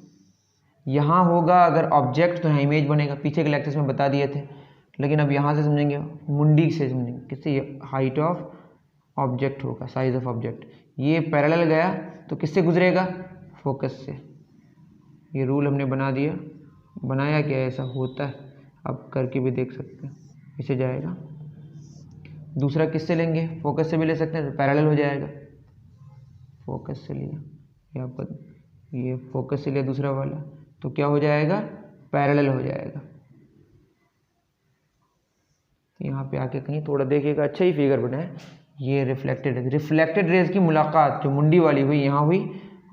यहाँ होगा अगर ऑब्जेक्ट तो यहाँ इमेज बनेगा, पीछे के लेक्चर्स में बता दिए थे, लेकिन अब यहाँ से समझेंगे, मुंडी से समझेंगे, किससे? ये हाइट ऑफ ऑब्जेक्ट होगा, साइज ऑफ ऑब्जेक्ट। ये पैरेलल गया तो किससे गुजरेगा? फोकस से। ये रूल हमने बना दिया, बनाया क्या, ऐसा होता है, आप करके भी देख सकते हैं। इसे जाएगा, दूसरा किससे लेंगे? फोकस से भी ले सकते हैं, तो पैरेलल हो जाएगा। फोकस से लिया, या ये फोकस से लिया दूसरा वाला, तो क्या हो जाएगा? पैरेलल हो जाएगा। यहाँ पे आके कहीं थोड़ा देखिएगा, अच्छा ही फिगर बना है। ये रिफ्लेक्टेड रेज की मुलाकात जो मुंडी वाली हुई यहाँ हुई,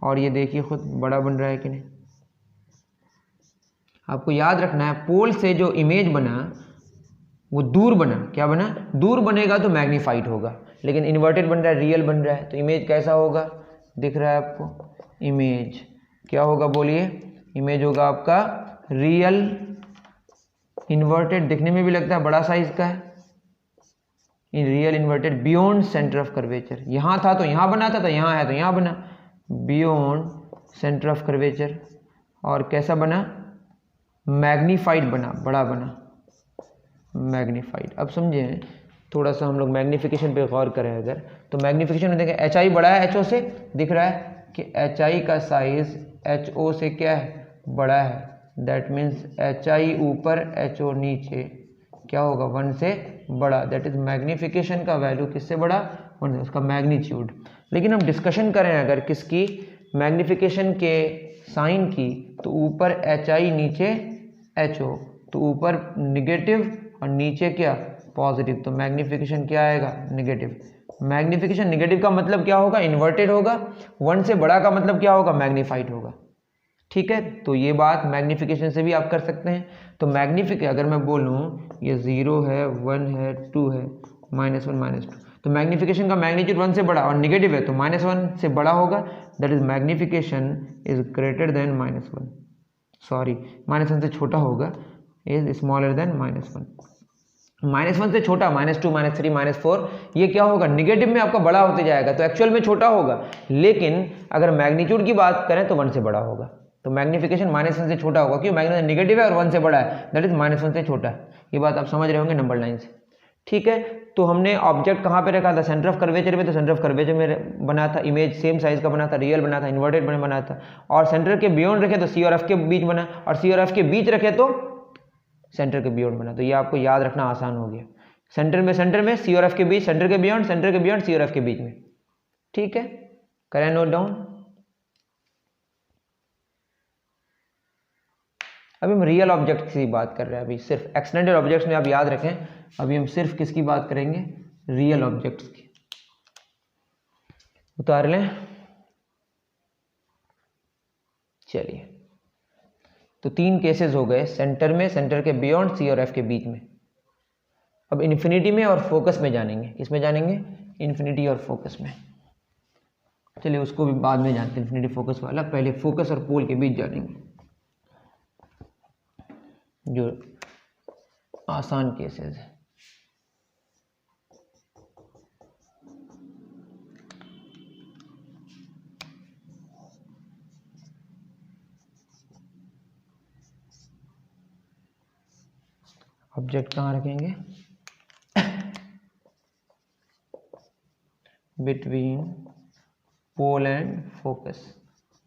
और ये देखिए खुद बड़ा बन रहा है कि नहीं। आपको याद रखना है, पोल से जो इमेज बना वो दूर बना। क्या बना? दूर बनेगा तो मैग्नीफाइड होगा, लेकिन इन्वर्टेड बन रहा है, रियल बन रहा है, तो इमेज कैसा होगा? दिख रहा है आपको? इमेज क्या होगा बोलिए? इमेज होगा आपका रियल इन्वर्टेड, दिखने में भी लगता है बड़ा साइज का है, in real inverted beyond centre of curvature. यहाँ था तो यहाँ बना था, यहाँ है तो यहाँ बना, बियॉन्ड सेंटर ऑफ कर्वेचर। और कैसा बना? मैग्नीफाइड बना, बड़ा बना, मैग्नीफाइड। अब समझे, थोड़ा सा हम लोग मैग्नीफिकेशन पे गौर करें अगर, तो मैग्नीफिकेशन में देखें, एच आई बड़ा है एच ओ से, दिख रहा है कि एच आई का साइज एच ओ से क्या है? बड़ा है। दैट मीन्स एच आई ऊपर एच ओ नीचे, क्या होगा? 1 से बड़ा। दैट इज मैग्नीफिकेशन का वैल्यू किससे बड़ा? 1 से, उसका मैग्नीट्यूड। लेकिन हम डिस्कशन करें अगर किसकी? मैग्नीफिकेशन के साइन की, तो ऊपर एच आई नीचे एच ओ, तो ऊपर निगेटिव और नीचे क्या? पॉजिटिव। तो मैग्नीफिकेशन क्या आएगा? निगेटिव। मैग्नीफिकेशन निगेटिव का मतलब क्या होगा? इन्वर्टेड होगा। 1 से बड़ा का मतलब क्या होगा? मैग्नीफाइड होगा। ठीक है, तो ये बात मैग्नीफिकेशन से भी आप कर सकते हैं। तो अगर मैं बोलूँ ये 0 है, 1 है, 2 है, -1 -2, तो मैग्नीफिकेशन का मैग्नीट्यूड 1 से बड़ा और निगेटिव है तो -1 से बड़ा होगा। That is magnification is greater than -1, sorry -1 से छोटा होगा, इज स्मॉलर देन -1। -1 से छोटा, -2, -3, -4, ये क्या होगा? निगेटिव में आपका बड़ा होते जाएगा, तो एक्चुअल में छोटा होगा, लेकिन अगर मैग्नीट्यूड की बात करें तो 1 से बड़ा होगा। तो मैग्नीफिकेशन -1 से छोटा होगा, क्यों? मैग्नीफिकेशन निगेटिव है और 1 से बड़ा है, दैट इज -1 से छोटा है। ये बात आप समझ रहे होंगे नंबर लाइन से। ठीक है, तो हमने ऑब्जेक्ट कहाँ पे रखा था? सेंटर ऑफ कर्वेचर में। तो सेंटर ऑफ कर्वेचर में बना था, इमेज सेम साइज का बना था, रियल बना था, इन्वर्टेड बना था। और सेंटर के बियॉन्ड रखे तो सी और एफ के बीच बना, और सी और एफ के बीच रखे तो सेंटर के बियॉन्ड बना। तो ये आपको याद रखना आसान हो गया। सेंटर में सी और एफ के बीच, सेंटर के बियॉन्ड सी और एफ के बीच में। ठीक है, करें नोट डाउन। अभी हम रियल ऑब्जेक्ट की बात कर रहे हैं, अभी सिर्फ एक्सटेंडेड ऑब्जेक्ट्स में आप याद रखें, अभी हम सिर्फ किसकी बात करेंगे? रियल ऑब्जेक्ट्स की। उतार लें, चलिए। तो 3 केसेस हो गए, सेंटर में, सेंटर के बियॉन्ड, सी और एफ के बीच में। अब इन्फिनिटी में और फोकस में जानेंगे। किसमें जानेंगे? इन्फिनिटी और फोकस में। चलिए उसको भी बाद में जानते हैं, इन्फिनिटी फोकस वाला। पहले फोकस और पोल के बीच जानेंगे, जो आसान केसेस है। ऑब्जेक्ट कहाँ रखेंगे? बिटवीन पोल एंड फोकस,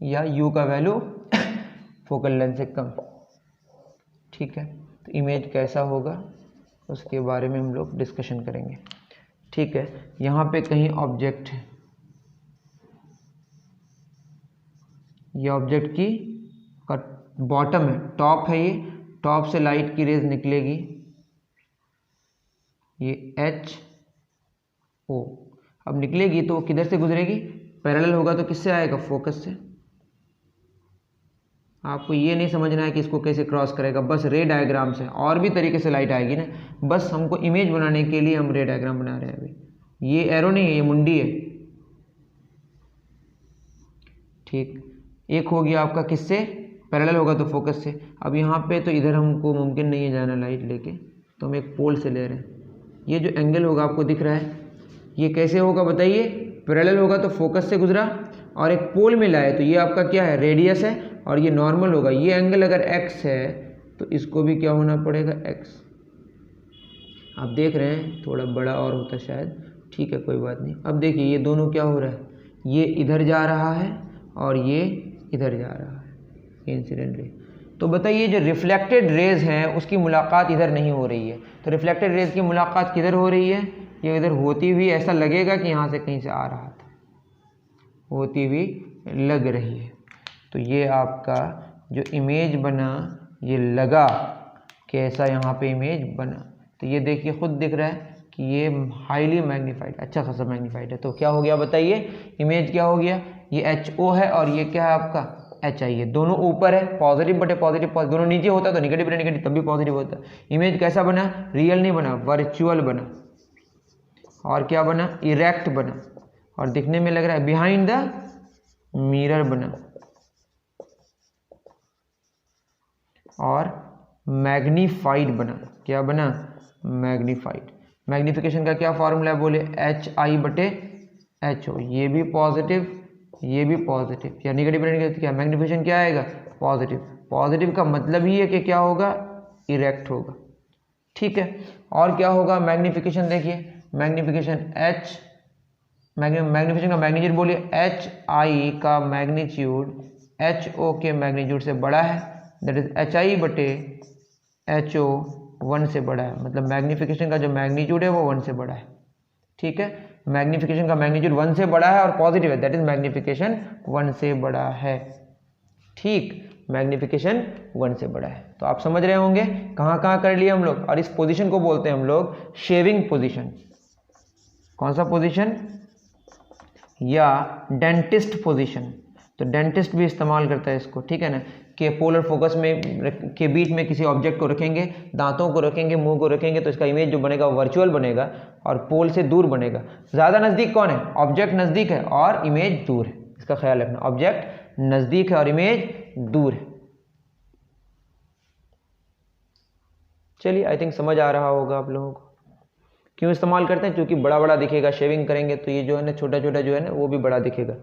या यू का वैल्यू फोकल लेंथ से कम। ठीक है, तो इमेज कैसा होगा उसके बारे में हम लोग डिस्कशन करेंगे। ठीक है, यहाँ पे कहीं ऑब्जेक्ट है, ये ऑब्जेक्ट की का बॉटम है, टॉप है, ये टॉप से लाइट की रेज निकलेगी, ये H ओ। अब निकलेगी तो किधर से गुजरेगी, पैरेलल होगा तो किससे आएगा, फोकस से। आपको ये नहीं समझना है कि इसको कैसे क्रॉस करेगा, बस रे डायग्राम से, और भी तरीके से लाइट आएगी ना, बस हमको इमेज बनाने के लिए हम रे डायग्राम बना रहे हैं अभी। ये एरो नहीं है, ये मुंडी है, ठीक। एक हो गया आपका किससे, पैरेलल होगा तो फोकस से। अब यहाँ पे तो इधर हमको मुमकिन नहीं है जाना लाइट लेके, तो हम एक पोल से ले रहे हैं। ये जो एंगल होगा आपको दिख रहा है, ये कैसे होगा बताइए, पैरेलल होगा तो फोकस से गुजरा और एक पोल में लाए, तो ये आपका क्या है, रेडियस है, और ये नॉर्मल होगा। ये एंगल अगर x है तो इसको भी क्या होना पड़ेगा, x। आप देख रहे हैं थोड़ा बड़ा और होता शायद, ठीक है कोई बात नहीं। अब देखिए ये दोनों क्या हो रहा है, ये इधर जा रहा है और ये इधर जा रहा है, इंसिडेंट रे। तो बताइए जो रिफ्लेक्टेड रेज हैं उसकी मुलाकात इधर नहीं हो रही है, तो रिफ्लेक्टेड रेज की मुलाकात किधर हो रही है, ये इधर होती हुई, ऐसा लगेगा कि यहाँ से कहीं से आ रहा था, होती हुई लग रही है। तो ये आपका जो इमेज बना, ये लगा कि ऐसा यहाँ पे इमेज बना, तो ये देखिए खुद दिख रहा है कि ये हाईली मैग्नीफाइड, अच्छा खासा मैग्नीफाइड है। तो क्या हो गया बताइए, इमेज क्या हो गया, ये HO है और ये क्या है आपका HI है। दोनों ऊपर है, पॉजिटिव बटे पॉजिटिव, दोनों नीचे होता तो निगेटिव बटे निगेटिव, तब भी पॉजिटिव होता। इमेज कैसा बना, रियल नहीं बना, वर्चुअल बना, और क्या बना, इरेक्ट बना, और दिखने में लग रहा है बिहाइंड द मिरर बना, और मैग्नीफाइड बना। क्या बना, मैग्नीफाइड। मैग्नीफिकेशन का क्या फॉर्मूला है बोले, HI बटे HO। ये भी पॉजिटिव, ये भी पॉजिटिव, या निगेटिव नेगेटिव, क्या मैग्नीफिकेशन क्या आएगा, पॉजिटिव। पॉजिटिव का मतलब ही है कि क्या होगा, इरेक्ट होगा, ठीक है। और क्या होगा मैग्नीफिकेशन, देखिए मैग्नीफिकेशन मैग्नीफिकेशन का मैग्नीट्यूड बोलिए, HI का मैग्नीट्यूड HO के मैग्नीट्यूड से बड़ा है, दैट इज HI बटे HO 1 से बड़ा है, मतलब मैग्नीफिकेशन का जो मैग्नीट्यूड है वो 1 से बड़ा है, ठीक है। मैग्नीफिकेशन का मैग्नीट्यूड 1 से बड़ा है और पॉजिटिव है, दैट इज मैग्नीफिकेशन 1 से बड़ा है, ठीक। मैग्नीफिकेशन 1 से बड़ा है। तो आप समझ रहे होंगे कहाँ कहाँ कर लिए हम लोग, और इस पोजीशन को बोलते हैं हम लोग शेविंग पोजीशन। कौन सा पोजीशन, या डेंटिस्ट पोजीशन। तो डेंटिस्ट भी इस्तेमाल करता है इसको, ठीक है ना, कि पोलर फोकस में के बीच में किसी ऑब्जेक्ट को रखेंगे, दांतों को रखेंगे, मुंह को रखेंगे, तो इसका इमेज जो बनेगा वर्चुअल बनेगा और पोल से दूर बनेगा। ज़्यादा नज़दीक कौन है, ऑब्जेक्ट नज़दीक है और इमेज दूर है, इसका ख्याल रखना, ऑब्जेक्ट नज़दीक है और इमेज दूर है। चलिए आई थिंक समझ आ रहा होगा आप लोगों को। क्यों इस्तेमाल करते हैं, क्योंकि बड़ा बड़ा दिखेगा, शेविंग करेंगे तो ये जो है ना छोटा छोटा जो है ना वो भी बड़ा दिखेगा,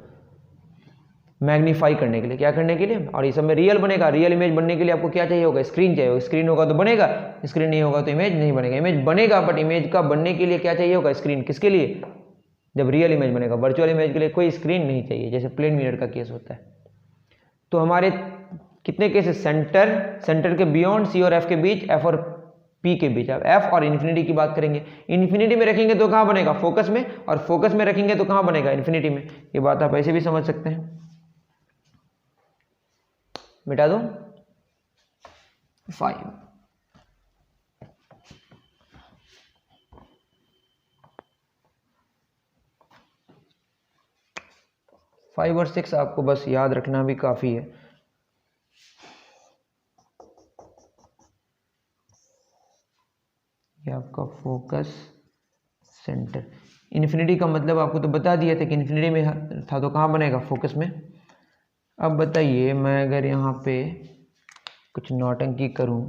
मैग्नीफाई करने के लिए, क्या करने के लिए, और ये सब में रियल बनेगा। रियल इमेज बनने के लिए आपको क्या चाहिए होगा, स्क्रीन चाहिए होगा, स्क्रीन होगा तो बनेगा, स्क्रीन नहीं होगा तो इमेज नहीं बनेगा। इमेज बनेगा बट इमेज का बनने के लिए क्या चाहिए होगा, स्क्रीन। किसके लिए, जब रियल इमेज बनेगा। वर्चुअल इमेज के लिए कोई स्क्रीन नहीं चाहिए, जैसे प्लेन मिरर का केस होता है। तो हमारे कितने केसेस, सेंटर के बियॉन्ड, सी और एफ के बीच, एफ और पी के बीच। अब एफ और इन्फिनिटी की बात करेंगे, इन्फिनिटी में रखेंगे तो कहाँ बनेगा, फोकस में, और फोकस में रखेंगे तो कहाँ बनेगा, इन्फिनिटी में। ये बात आप ऐसे भी समझ सकते हैं, मिटा दो 5। फाइव और 6 आपको बस याद रखना भी काफी है। ये आपका फोकस सेंटर। इन्फिनिटी का मतलब आपको तो बता दिया था कि इन्फिनिटी में था तो कहाँ बनेगा, फोकस में। अब बताइए मैं अगर यहाँ पे कुछ नौटंकी करूँ,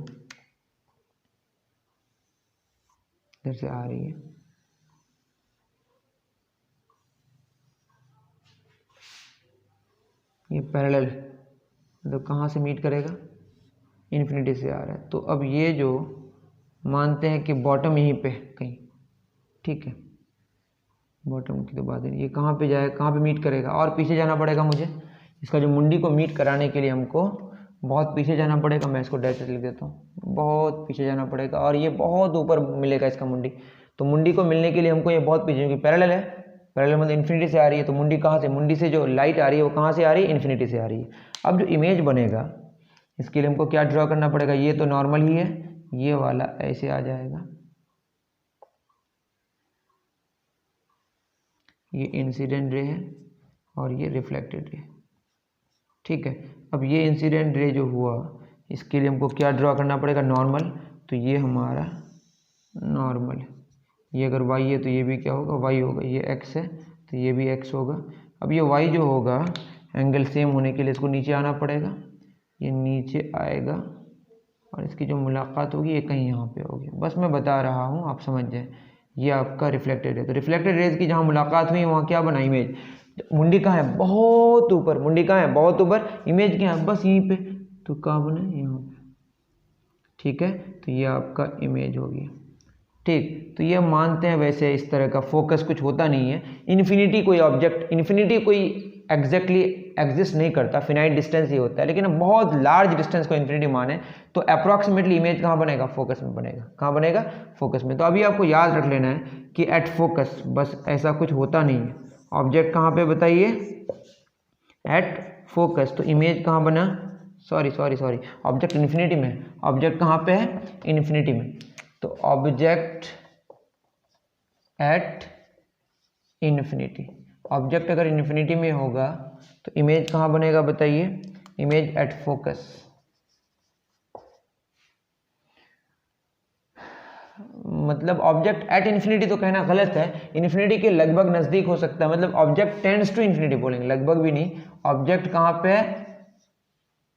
इधर से आ रही है, ये पैरेलल मतलब कहाँ से मीट करेगा, इन्फिनिटी से आ रहा है। तो अब ये जो मानते हैं कि बॉटम यहीं पे कहीं, ठीक है, बॉटम की तो बात नहीं, ये कहाँ पे जाएगा, कहाँ पे मीट करेगा, और पीछे जाना पड़ेगा मुझे। इसका जो मुंडी को मीट कराने के लिए हमको बहुत पीछे जाना पड़ेगा। मैं इसको डायरेक्ट लिख देता हूँ, बहुत पीछे जाना पड़ेगा, और ये बहुत ऊपर मिलेगा इसका मुंडी। तो मुंडी को मिलने के लिए हमको ये बहुत पीछे, क्योंकि पैरेलल है, पैरेलल मतलब इन्फिनिटी से आ रही है, तो मुंडी कहाँ से, मुंडी से जो लाइट आ रही है वो कहाँ से आ रही है, इन्फिनिटी से आ रही है। अब जो इमेज बनेगा इसके लिए हमको क्या ड्रॉ करना पड़ेगा, ये तो नॉर्मल ही है, ये वाला ऐसे आ जाएगा, ये इंसिडेंट रे है और ये रिफ्लेक्टेड रे। ठीक है, अब ये इंसिडेंट रे जो हुआ इसके लिए हमको क्या ड्रॉ करना पड़ेगा, नॉर्मल। तो ये हमारा नॉर्मल है, ये अगर y है तो ये भी क्या होगा, y होगा। ये x है तो ये भी x होगा। अब ये y जो होगा एंगल सेम होने के लिए इसको नीचे आना पड़ेगा, ये नीचे आएगा और इसकी जो मुलाकात होगी ये कहीं यहाँ पे होगी। बस मैं बता रहा हूँ, आप समझ जाए। ये आपका रिफ्लेक्टेड है, तो रिफ्लेक्टेड रेज की जहाँ मुलाकात हुई वहाँ क्या बना, इमेज। मुंडी कहाँ है, बहुत ऊपर। मुंडी कहाँ है, बहुत ऊपर। इमेज क्या है, बस यहीं पे। तो कहाँ बना, यहाँ पे। ठीक है, तो ये आपका इमेज होगी। ठीक, तो ये मानते हैं वैसे इस तरह का फोकस कुछ होता नहीं है। इन्फिनिटी कोई ऑब्जेक्ट, इन्फिनिटी कोई एग्जैक्टली एग्जिस्ट नहीं करता, फिनाइट डिस्टेंस ही होता है। लेकिन हम बहुत लार्ज डिस्टेंस को इन्फिनिटी माने तो अप्रॉक्सीमेटली इमेज कहाँ बनेगा, फोकस में बनेगा। कहाँ बनेगा, फोकस में। तो अभी आपको याद रख लेना है कि एट फोकस बस ऐसा कुछ होता नहीं है। ऑब्जेक्ट कहाँ पे बताइए, एट फोकस। तो इमेज कहाँ बना, सॉरी ऑब्जेक्ट इन्फिनिटी में। ऑब्जेक्ट कहाँ पे है, इन्फिनिटी में। तो ऑब्जेक्ट एट इन्फिनिटी, ऑब्जेक्ट अगर इन्फिनिटी में होगा तो इमेज कहाँ बनेगा बताइए, इमेज एट फोकस। मतलब ऑब्जेक्ट एट इन्फिनिटी तो कहना गलत है, इन्फिनिटी के लगभग नजदीक हो सकता है। मतलब ऑब्जेक्ट टेंड्स टू इन्फिनिटी बोलेंगे, लगभग भी नहीं। ऑब्जेक्ट कहाँ पे है,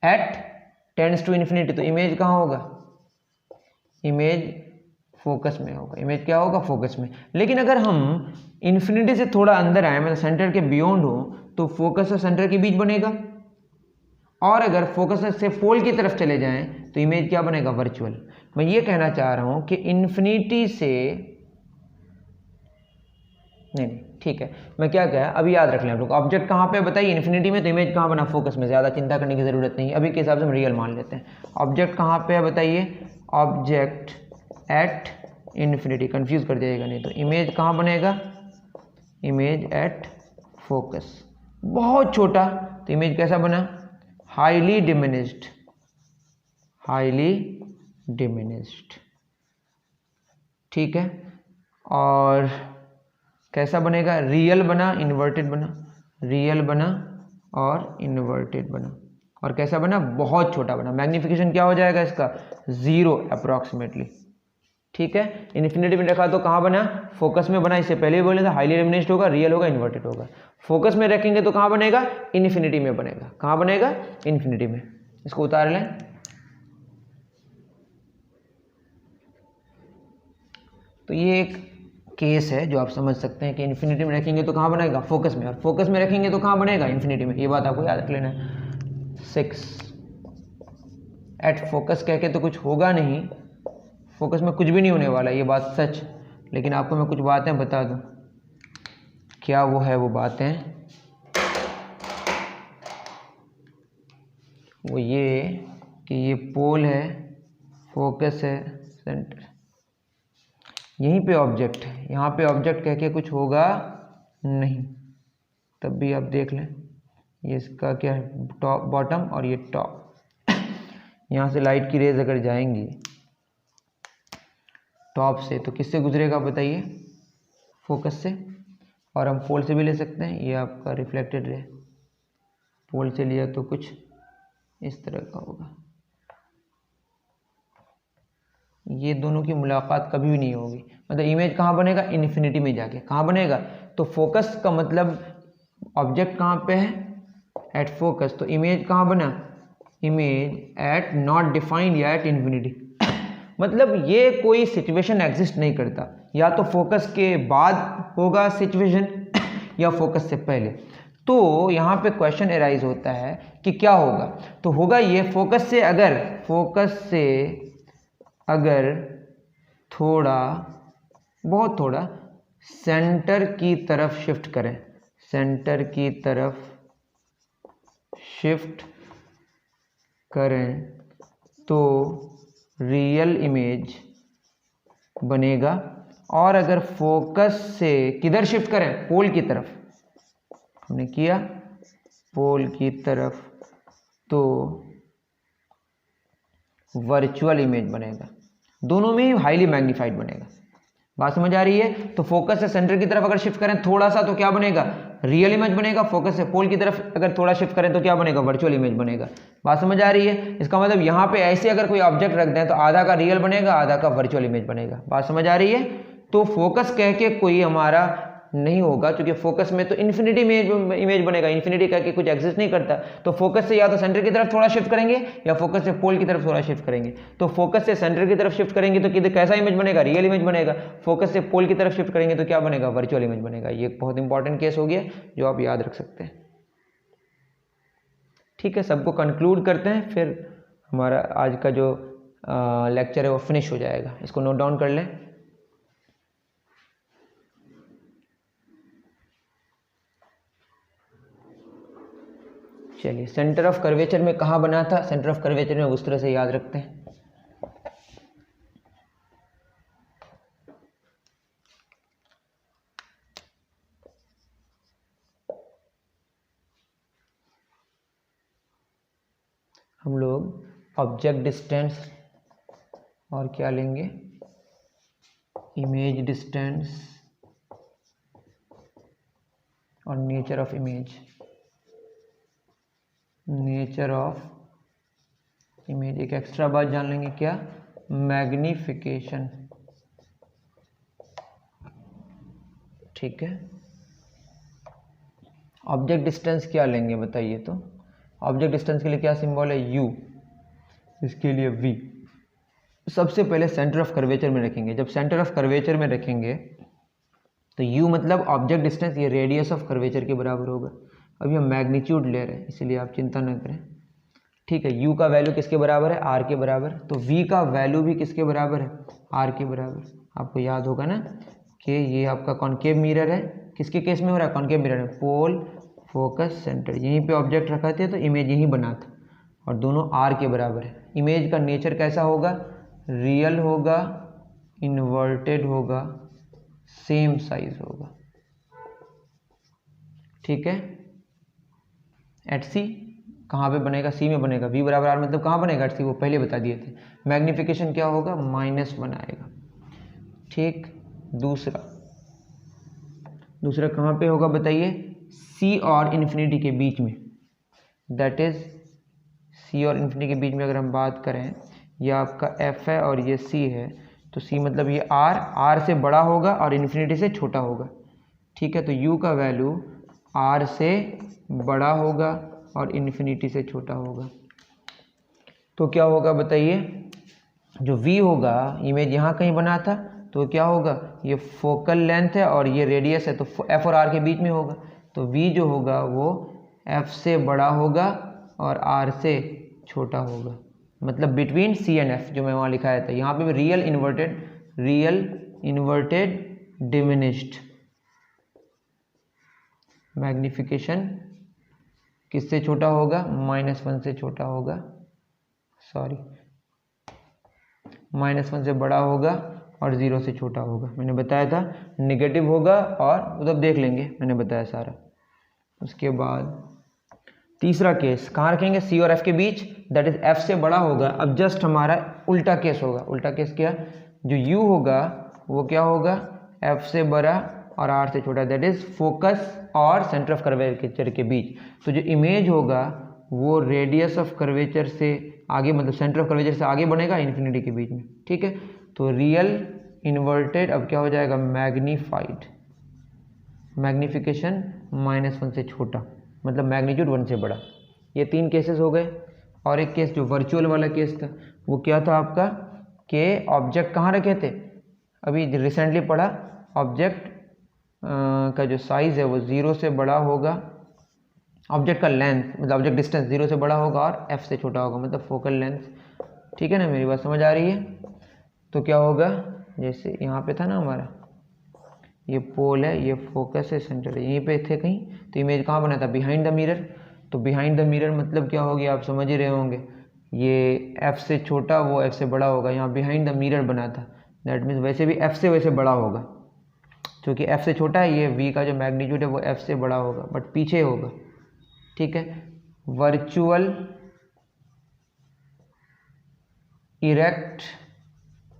एट टेंड्स टू इन्फिनिटी। तो इमेज कहाँ होगा, इमेज फोकस में होगा। इमेज क्या होगा, फोकस में। लेकिन अगर हम इन्फिनिटी से थोड़ा अंदर आए, मतलब सेंटर के बियॉन्ड हो, तो फोकस और सेंटर के बीच बनेगा। और अगर फोकस से पोल की तरफ चले जाएं तो इमेज क्या बनेगा, वर्चुअल। मैं ये कहना चाह रहा हूं कि इन्फिनिटी से नहीं, ठीक है, मैं क्या कहा अभी याद रख लें आप लोग। ऑब्जेक्ट कहाँ पे बताइए, इन्फिनिटी में। तो इमेज कहाँ बना, फोकस में। ज़्यादा चिंता करने की ज़रूरत नहीं, अभी के हिसाब से हम रियल मान लेते हैं। ऑब्जेक्ट कहाँ पे है बताइए, ऑब्जेक्ट एट इन्फिनिटी। कंफ्यूज कर जाएगा नहीं तो। इमेज कहाँ बनेगा, इमेज एट फोकस। बहुत छोटा, तो इमेज कैसा बना, हाईली डिमिनिश्ड, हाईली डिमिनिश्ड। ठीक है, और कैसा बनेगा, रियल बना, इन्वर्टेड बना, रियल बना और इन्वर्टेड बना। और कैसा बना, बहुत छोटा बना। मैग्निफिकेशन क्या हो जाएगा इसका, 0 अप्रॉक्सीमेटली। ठीक है, इन्फिनिटी में रखा तो कहाँ बना, फोकस में बना। इससे पहले भी बोले था, हाईली डिमिनिश्ड होगा, रियल होगा, इन्वर्टेड होगा। फोकस में रखेंगे तो कहाँ बनेगा, इन्फिनिटी में बनेगा। कहाँ बनेगा, इन्फिनिटी में। इसको उतार लें। तो ये एक केस है जो आप समझ सकते हैं कि इन्फिनिटी में रखेंगे तो कहाँ बनेगा, फोकस में। और फोकस में रखेंगे तो कहाँ बनेगा, इन्फिनिटी में। ये बात आपको याद रख लेना है। 6 एट फोकस कह के तो कुछ होगा नहीं, फोकस में कुछ भी नहीं होने वाला, ये बात सच। लेकिन आपको मैं कुछ बातें बता दूं। क्या वो है, वो बातें वो ये कि ये पोल है, फोकस है, सेंटर, यहीं पे ऑब्जेक्ट है। यहाँ पे ऑब्जेक्ट कह के कुछ होगा नहीं, तब भी आप देख लें। ये इसका क्या है, टॉप बॉटम, और ये टॉप। यहाँ से लाइट की रेज अगर जाएंगी टॉप से तो किससे गुजरेगा बताइए, फोकस से। और हम पोल से भी ले सकते हैं। ये आपका रिफ्लेक्टेड रे, पोल से लिया तो कुछ इस तरह का होगा। ये दोनों की मुलाकात कभी भी नहीं होगी। मतलब इमेज कहाँ बनेगा, इन्फिनिटी में जाके। कहाँ बनेगा, तो फोकस का मतलब ऑब्जेक्ट कहाँ पे है, एट फोकस। तो इमेज कहाँ बना, इमेज एट नॉट डिफाइंड या एट इन्फिनिटी। मतलब ये कोई सिचुएशन एग्जिस्ट नहीं करता, या तो फोकस के बाद होगा सिचुएशन या फोकस से पहले। तो यहाँ पे क्वेश्चन एराइज होता है कि क्या होगा। तो होगा ये, फोकस से अगर थोड़ा, बहुत थोड़ा सेंटर की तरफ शिफ्ट करें, सेंटर की तरफ शिफ्ट करें तो रियल इमेज बनेगा। और अगर फोकस से किधर शिफ्ट करें, पोल की तरफ, हमने किया पोल की तरफ, तो वर्चुअल इमेज बनेगा। दोनों में ही हाईली मैग्नीफाइड बनेगा। बात समझ आ रही है? तो फोकस से सेंटर की तरफ अगर शिफ्ट करें थोड़ा सा तो क्या बनेगा? रियल इमेज बनेगा। फोकस से पोल की तरफ अगर थोड़ा शिफ्ट करें तो क्या बनेगा? वर्चुअल इमेज बनेगा। बात समझ आ रही है? इसका मतलब यहाँ पे ऐसे अगर कोई ऑब्जेक्ट रख दें तो आधा का रियल बनेगा, आधा का वर्चुअल इमेज बनेगा। बात समझ आ रही है? तो फोकस कह के कोई हमारा नहीं होगा, क्योंकि फोकस में तो इन्फिनिटी इमेज बनेगा। इन्फिनिटी करके कुछ एग्जिस्ट नहीं करता। तो फोकस से या तो सेंटर की तरफ थोड़ा शिफ्ट करेंगे या फोकस से पोल की तरफ थोड़ा शिफ्ट करेंगे। तो फोकस से सेंटर की तरफ शिफ्ट करेंगे तो किधर कैसा इमेज बनेगा? रियल इमेज बनेगा। फोकस से पोल की तरफ शिफ्ट करेंगे तो क्या बनेगा? वर्चुअल इमेज बनेगा। ये एक बहुत इंपॉर्टेंट केस हो गया जो आप याद रख सकते हैं। ठीक है, सबको कंक्लूड करते हैं, फिर हमारा आज का जो लेक्चर है वो फिनिश हो जाएगा। इसको नोट डाउन कर लें। चलिए, सेंटर ऑफ कर्वेचर में कहाँ बना था? सेंटर ऑफ कर्वेचर में उस तरह से याद रखते हैं। हम लोग ऑब्जेक्ट डिस्टेंस और क्या लेंगे? इमेज डिस्टेंस और nature of image. Nature of image एक एक्स्ट्रा बात जान लेंगे, क्या? मैग्निफिकेशन। ठीक है, ऑब्जेक्ट डिस्टेंस क्या लेंगे बताइए? तो ऑब्जेक्ट डिस्टेंस के लिए क्या सिंबल है? U, इसके लिए V। सबसे पहले सेंटर ऑफ कर्वेचर में रखेंगे। जब सेंटर ऑफ कर्वेचर में रखेंगे तो U मतलब ऑब्जेक्ट डिस्टेंस, ये रेडियस ऑफ कर्वेचर के बराबर होगा। अभी हम मैग्नीट्यूड ले रहे हैं इसलिए आप चिंता न करें। ठीक है, U का वैल्यू किसके बराबर है? R के बराबर। तो V का वैल्यू भी किसके बराबर है? R के बराबर। आपको याद होगा ना कि ये आपका कॉनकेव मिरर है। किसके केस में हो रहा है? कॉनकेव मिरर में। पोल, फोकस, सेंटर, यहीं पे ऑब्जेक्ट रखा थे तो इमेज यहीं बना था और दोनों R के बराबर है। इमेज का नेचर कैसा होगा? रियल होगा, इन्वर्टेड होगा, सेम साइज होगा। ठीक है, एट सी कहाँ पे बनेगा? सी में बनेगा। V बराबर R मतलब कहाँ बनेगा? एट सी, वो पहले बता दिए थे। मैग्निफिकेशन क्या होगा? -1 आएगा। ठीक, दूसरा कहाँ पे होगा बताइए? C और इन्फिनिटी के बीच में। दैट इज C और इन्फिनिटी के बीच में अगर हम बात करें, यह आपका F है और ये C है, तो C मतलब ये R से बड़ा होगा और इन्फिनिटी से छोटा होगा। ठीक है, तो U का वैल्यू R से बड़ा होगा और इन्फिनिटी से छोटा होगा। तो क्या होगा बताइए? जो V होगा, इमेज यहाँ कहीं बना था तो क्या होगा? ये फोकल लेंथ है और ये रेडियस है, तो F और R के बीच में होगा। तो V जो होगा वो F से बड़ा होगा और R से छोटा होगा, मतलब बिटवीन C एंड F, जो मैं वहाँ लिखाया था। यहाँ पे भी रियल इन्वर्टेड डिमिनिश्ड। मैग्निफिकेशन किससे छोटा होगा? -1 से छोटा होगा, सॉरी, -1 से बड़ा होगा और 0 से छोटा होगा। मैंने बताया था नेगेटिव होगा और उधर देख लेंगे, मैंने बताया सारा। उसके बाद तीसरा केस कहाँ रखेंगे? C और F के बीच, दैट इज F से बड़ा होगा। अब जस्ट हमारा उल्टा केस होगा। उल्टा केस क्या? जो U होगा वो क्या होगा? F से बड़ा और R से छोटा, दैट इज फोकस और सेंटर ऑफ कर्वेचर के बीच। तो जो इमेज होगा वो रेडियस ऑफ कर्वेचर से आगे, मतलब सेंटर ऑफ कर्वेचर से आगे बनेगा, इन्फिनिटी के बीच में। ठीक है, तो रियल इन्वर्टेड अब क्या हो जाएगा? मैग्नीफाइड। मैग्निफिकेशन -1 से छोटा, मतलब मैग्नीट्यूड 1 से बड़ा। ये 3 केसेस हो गए। और एक केस जो वर्चुअल वाला केस था वो क्या था आपका? कि ऑब्जेक्ट कहाँ रखे थे? अभी रिसेंटली पढ़ा, ऑब्जेक्ट का जो साइज़ है वो 0 से बड़ा होगा, ऑब्जेक्ट का लेंथ मतलब ऑब्जेक्ट डिस्टेंस 0 से बड़ा होगा और F से छोटा होगा, मतलब फोकल लेंथ। ठीक है ना, मेरी बात समझ आ रही है? तो क्या होगा? जैसे यहाँ पे था ना हमारा, ये पोल है, ये फोकस है, सेंटर है, यहीं पे थे कहीं, तो इमेज कहाँ बना था? Behind the mirror. तो बिहाइंड द मिरर मतलब क्या होगी? आप समझ ही रहे होंगे, ये F से छोटा, वो F से बड़ा होगा। यहाँ बिहाइंड द मिरर बना था, दैट मीन्स वैसे भी F से वैसे बड़ा होगा, क्योंकि F से छोटा है। ये V का जो मैग्नीट्यूड है वो F से बड़ा होगा, बट पीछे होगा। ठीक है, वर्चुअल, इरेक्ट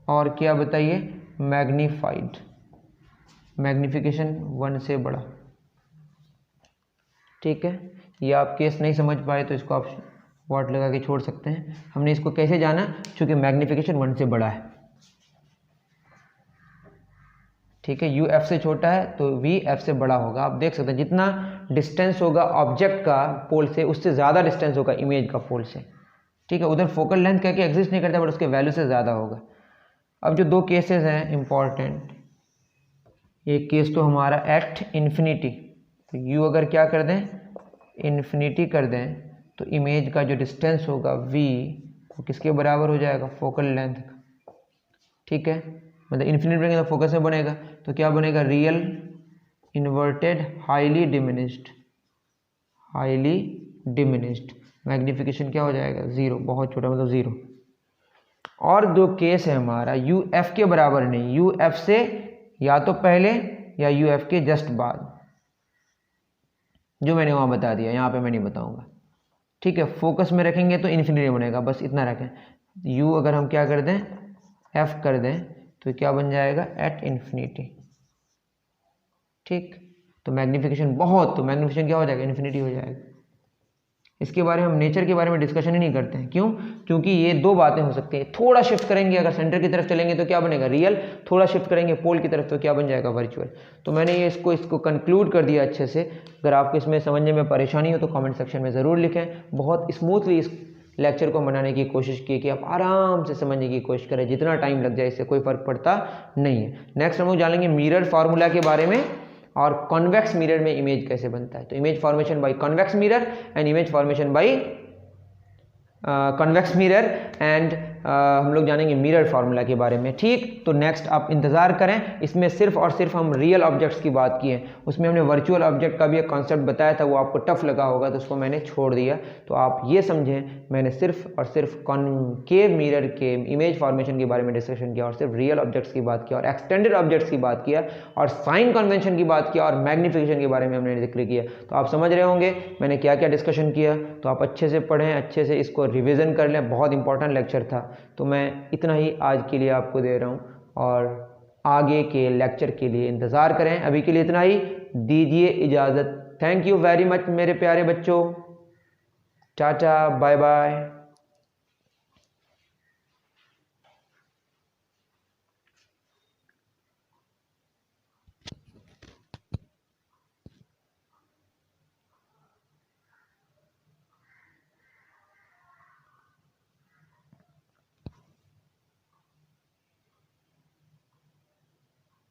और क्या बताइए? मैग्नीफाइड। मैग्नीफिकेशन 1 से बड़ा। ठीक है, ये आप केस नहीं समझ पाए तो इसको आप व्हाट लगा के छोड़ सकते हैं। हमने इसको कैसे जाना, चूंकि मैग्नीफिकेशन 1 से बड़ा है। ठीक है, u f से छोटा है तो v f से बड़ा होगा। आप देख सकते हैं जितना डिस्टेंस होगा ऑब्जेक्ट का पोल से, उससे ज़्यादा डिस्टेंस होगा इमेज का पोल से। ठीक है, उधर फोकल लेंथ क्या कि एग्जिस्ट नहीं करता बट उसके वैल्यू से ज़्यादा होगा। अब जो दो केसेस हैं इम्पॉर्टेंट, एक केस तो हमारा एट इन्फिनिटी, तो u अगर क्या कर दें इन्फिनिटी कर दें तो इमेज का जो डिस्टेंस होगा v वो किसके बराबर हो जाएगा, फोकल लेंथ का। ठीक है, मतलब इन्फिनिटी बनेगा तो फोकस में बनेगा, तो क्या बनेगा, real inverted highly diminished. Magnification क्या हो जाएगा, 0, बहुत छोटा मतलब 0। और दो केस है हमारा यू एफ के बराबर नहीं, यू एफ से या तो पहले या यू एफ के जस्ट बाद, जो मैंने वहाँ बता दिया, यहाँ पे मैं नहीं बताऊँगा। ठीक है, फोकस में रखेंगे तो इन्फिनिटी बनेगा, बस इतना रखें। यू अगर हम क्या कर दें एफ कर दें तो क्या बन जाएगा, एट इन्फिनिटी। ठीक, तो मैग्नीफिकेशन बहुत, तो मैग्नीफिकेशन क्या हो जाएगा, इन्फिनिटी हो जाएगा। इसके बारे में हम नेचर के बारे में डिस्कशन ही नहीं करते हैं, क्यों, क्योंकि ये दो बातें हो सकती हैं। थोड़ा शिफ्ट करेंगे अगर सेंटर की तरफ चलेंगे तो क्या बनेगा, रियल, थोड़ा शिफ्ट करेंगे पोल की तरफ तो क्या बन जाएगा, वर्चुअल। तो मैंने ये इसको कंक्लूड कर दिया अच्छे से। अगर आपको इसमें समझने में परेशानी हो तो कमेंट सेक्शन में ज़रूर लिखें। बहुत स्मूथली इस लेक्चर को बनाने की कोशिश की कि आप आराम से समझने की कोशिश करें, जितना टाइम लग जाए इससे कोई फ़र्क पड़ता नहीं है। नेक्स्ट हम लोग जानेंगे मिरर फार्मूला के बारे में और कॉन्वेक्स मिरर में इमेज कैसे बनता है। तो image formation by convex mirror and image formation by convex mirror and हम लोग जानेंगे मिरर फार्मूला के बारे में। ठीक, तो नेक्स्ट आप इंतज़ार करें। इसमें सिर्फ और सिर्फ हम रियल ऑब्जेक्ट्स की बात की है, उसमें हमने वर्चुअल ऑब्जेक्ट का भी एक कॉन्सेप्ट बताया था, वो आपको टफ लगा होगा तो उसको मैंने छोड़ दिया। तो आप ये समझें मैंने सिर्फ और सिर्फ कॉनकेव मिरर के इमेज फॉर्मेशन के बारे में डिस्कशन किया और सिर्फ रियल ऑब्जेक्ट्स की बात किया और एक्सटेंडेड ऑब्जेक्ट्स की बात किया और साइन कन्वेंशन की बात किया और मैग्नीफिकेशन के बारे में हमने जिक्र किया। तो आप समझ रहे होंगे मैंने क्या क्या डिस्कशन किया। तो आप अच्छे से पढ़ें, अच्छे से इसको रिविज़न कर लें, बहुत इंपॉर्टेंट लेक्चर था। तो मैं इतना ही आज के लिए आपको दे रहा हूँ और आगे के लेक्चर के लिए इंतज़ार करें। अभी के लिए इतना ही, दीजिए इजाज़त। थैंक यू वेरी मच मेरे प्यारे बच्चों, टाटा बाय बाय।